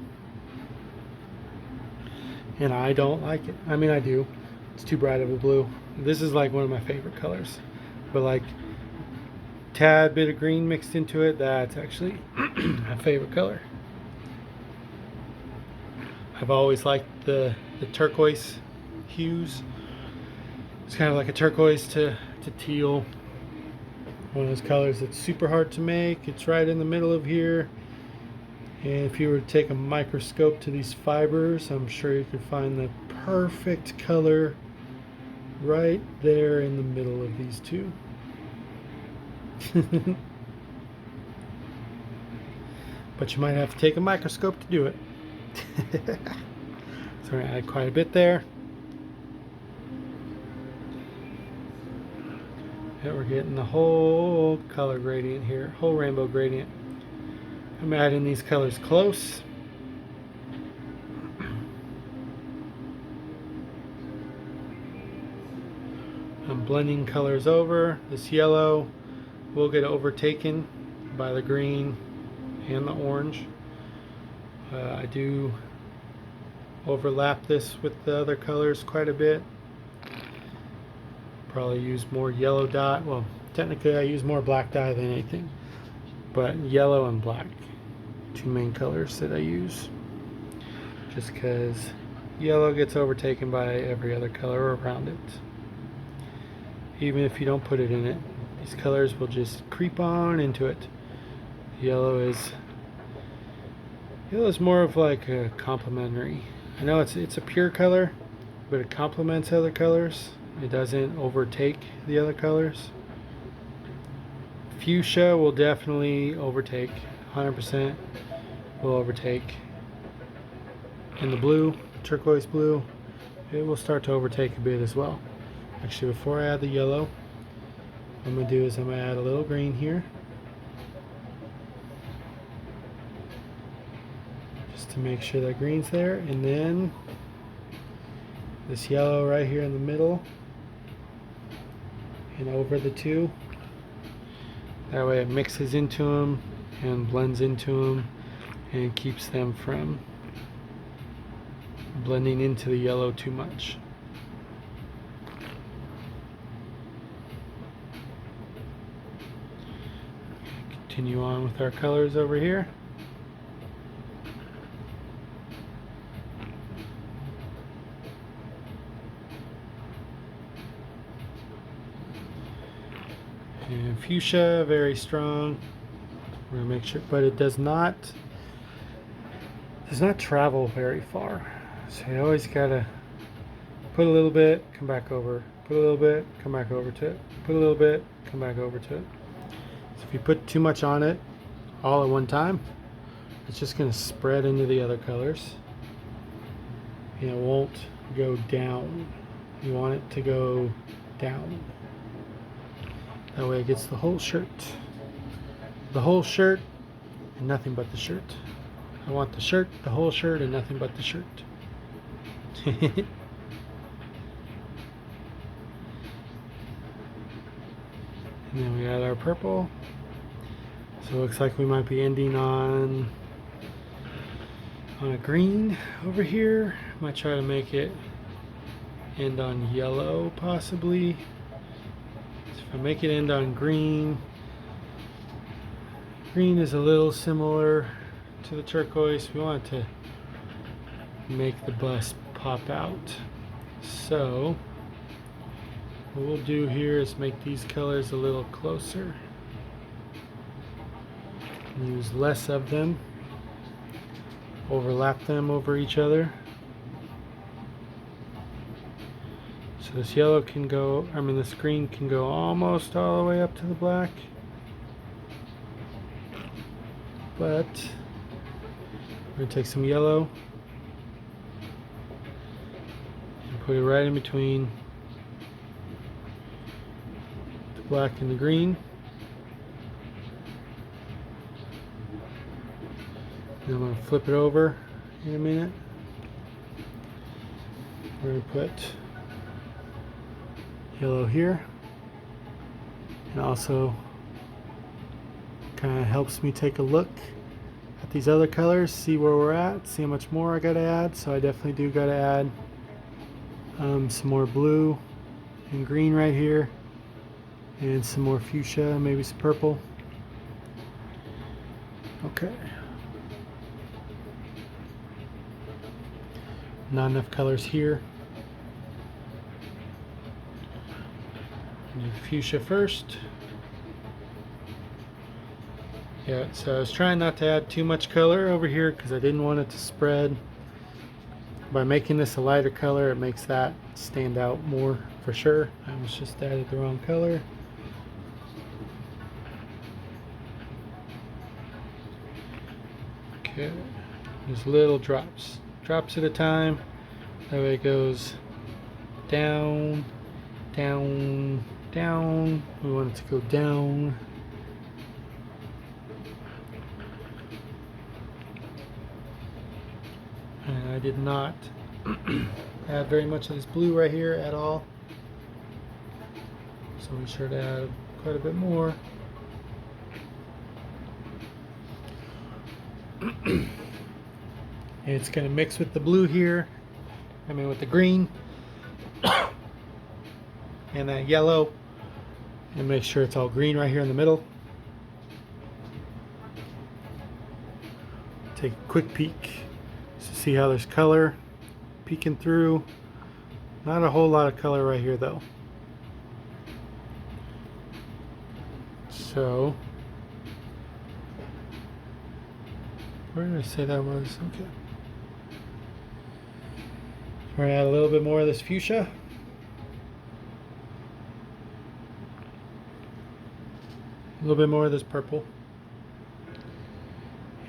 And I don't like it. I mean, I do. It's too bright of a blue. This is like one of my favorite colors. But like tad bit of green mixed into it, that's actually my favorite color. I've always liked the turquoise hues. It's kind of like a turquoise to teal. One of those colors that's super hard to make. It's right in the middle of here. And if you were to take a microscope to these fibers, I'm sure you could find the perfect color right there in the middle of these two. But you might have to take a microscope to do it. So we're going to add quite a bit there. And we're getting the whole color gradient here, whole rainbow gradient. I'm adding these colors close. I'm blending colors over. This yellow will get overtaken by the green and the orange. I do overlap this with the other colors quite a bit. Probably use more yellow dye. Well, technically I use more black dye than anything, but yellow and black, two main colors that I use, just because yellow gets overtaken by every other color around it. Even if you don't put it in it, these colors will just creep on into it. Yellow is more of like a complementary. I know it's a pure color, but it complements other colors. It doesn't overtake the other colors. Fuchsia will definitely overtake, 100% will overtake. And the blue, turquoise blue, it will start to overtake a bit as well. Actually, before I add the yellow, what I'm going to do is I'm going to add a little green here. Just to make sure that green's there. And then this yellow right here in the middle. And over the two. That way it mixes into them and blends into them and keeps them from blending into the yellow too much. Continue on with our colors over here. And fuchsia, very strong. We're gonna make sure, but it does not travel very far. So you always gotta put a little bit, come back over, put a little bit, come back over to it, put a little bit, come back over to it. So if you put too much on it all at one time, it's just gonna spread into the other colors and it won't go down. You want it to go down. That way it gets the whole shirt. The whole shirt and nothing but the shirt. I want the shirt, the whole shirt, and nothing but the shirt. And then we add our purple. So it looks like we might be ending on a green over here. Might try to make it end on yellow possibly. So if I make it end on green, green is a little similar to the turquoise. We want to make the bust pop out. So what we'll do here is make these colors a little closer. Use less of them. Overlap them over each other. So this yellow can go, this green can go almost all the way up to the black. But we're going to take some yellow and put it right in between the black and the green. And I'm going to flip it over in a minute. We're going to put yellow here, and also kind of helps me take a look at these other colors, see where we're at, see how much more I got to add. So I definitely do got to add some more blue and green right here, and some more fuchsia, maybe some purple. Okay. Not enough colors here. Do fuchsia first. Yeah, so I was trying not to add too much color over here because I didn't want it to spread. By making this a lighter color, it makes that stand out more for sure. I was just added the wrong color. Okay, just little drops at a time. That way it goes down, down, down. We want it to go down. And I did not add very much of this blue right here at all. So be sure to add quite a bit more. It's going to mix with the blue here, with the green and that yellow, and make sure it's all green right here in the middle. Take a quick peek to see how there's color peeking through. Not a whole lot of color right here though. So where did I say that was? Okay. We're going to add a little bit more of this fuchsia. A little bit more of this purple.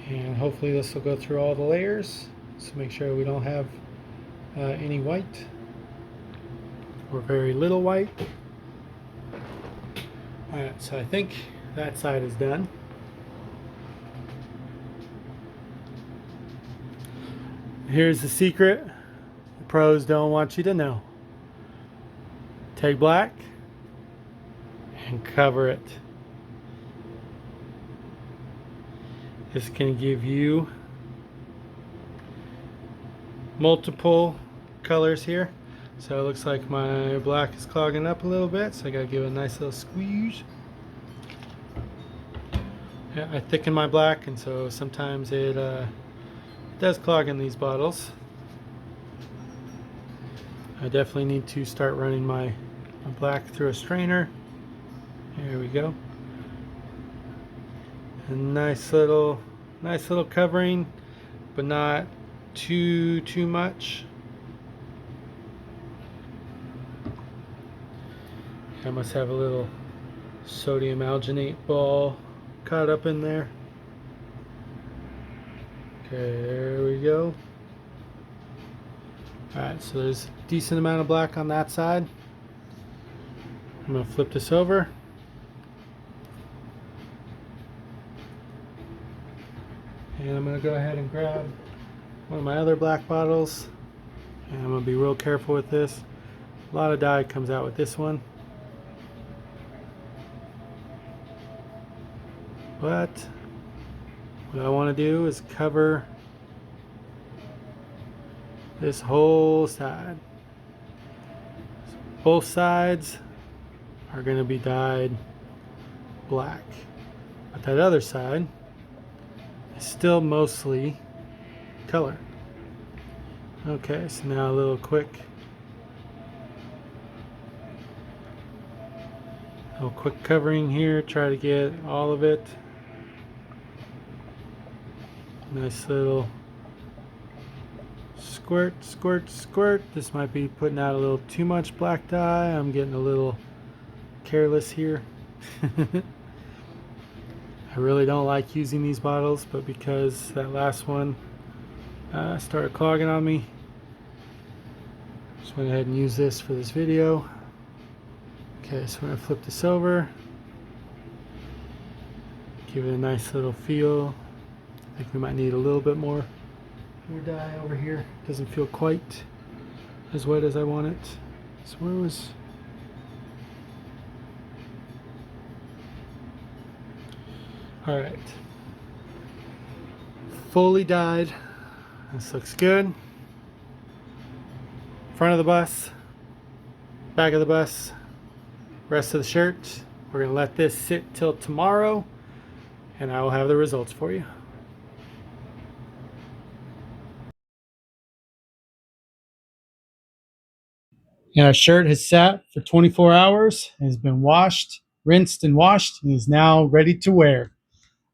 And hopefully this will go through all the layers. So make sure we don't have any white or very little white. Alright, so I think that side is done. Here's the secret the pros don't want you to know. Take black and cover it. This can give you multiple colors here. So it looks like my black is clogging up a little bit, so I gotta give it a nice little squeeze. Yeah, I thicken my black, and so sometimes it does clog in these bottles. I definitely need to start running my black through a strainer. There we go. A nice little covering, but not too much. I must have a little sodium alginate ball caught up in there. Okay, there we go. Alright, so there's a decent amount of black on that side. I'm going to flip this over. And I'm going to go ahead and grab one of my other black bottles. And I'm going to be real careful with this. A lot of dye comes out with this one. But what I want to do is cover this whole side. Both sides are going to be dyed black, but that other side is still mostly color. Okay, so now a little quick covering here, try to get all of it. Nice little squirt, squirt, squirt. This might be putting out a little too much black dye. I'm getting a little careless here. I really don't like using these bottles, but because that last one started clogging on me, just went ahead and used this for this video. Okay, so we're going to flip this over, give it a nice little feel. I think we might need a little bit more dye over here. Doesn't feel quite as wet as I want it. So where was... Alright. Fully dyed. This looks good. Front of the bus, back of the bus, rest of the shirt. We're going to let this sit till tomorrow, and I will have the results for you. And our shirt has sat for 24 hours, has been washed, rinsed and washed, and is now ready to wear.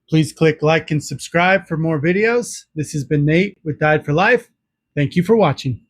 Please click like and subscribe for more videos. This has been Nate with Dyed for Life. Thank you for watching.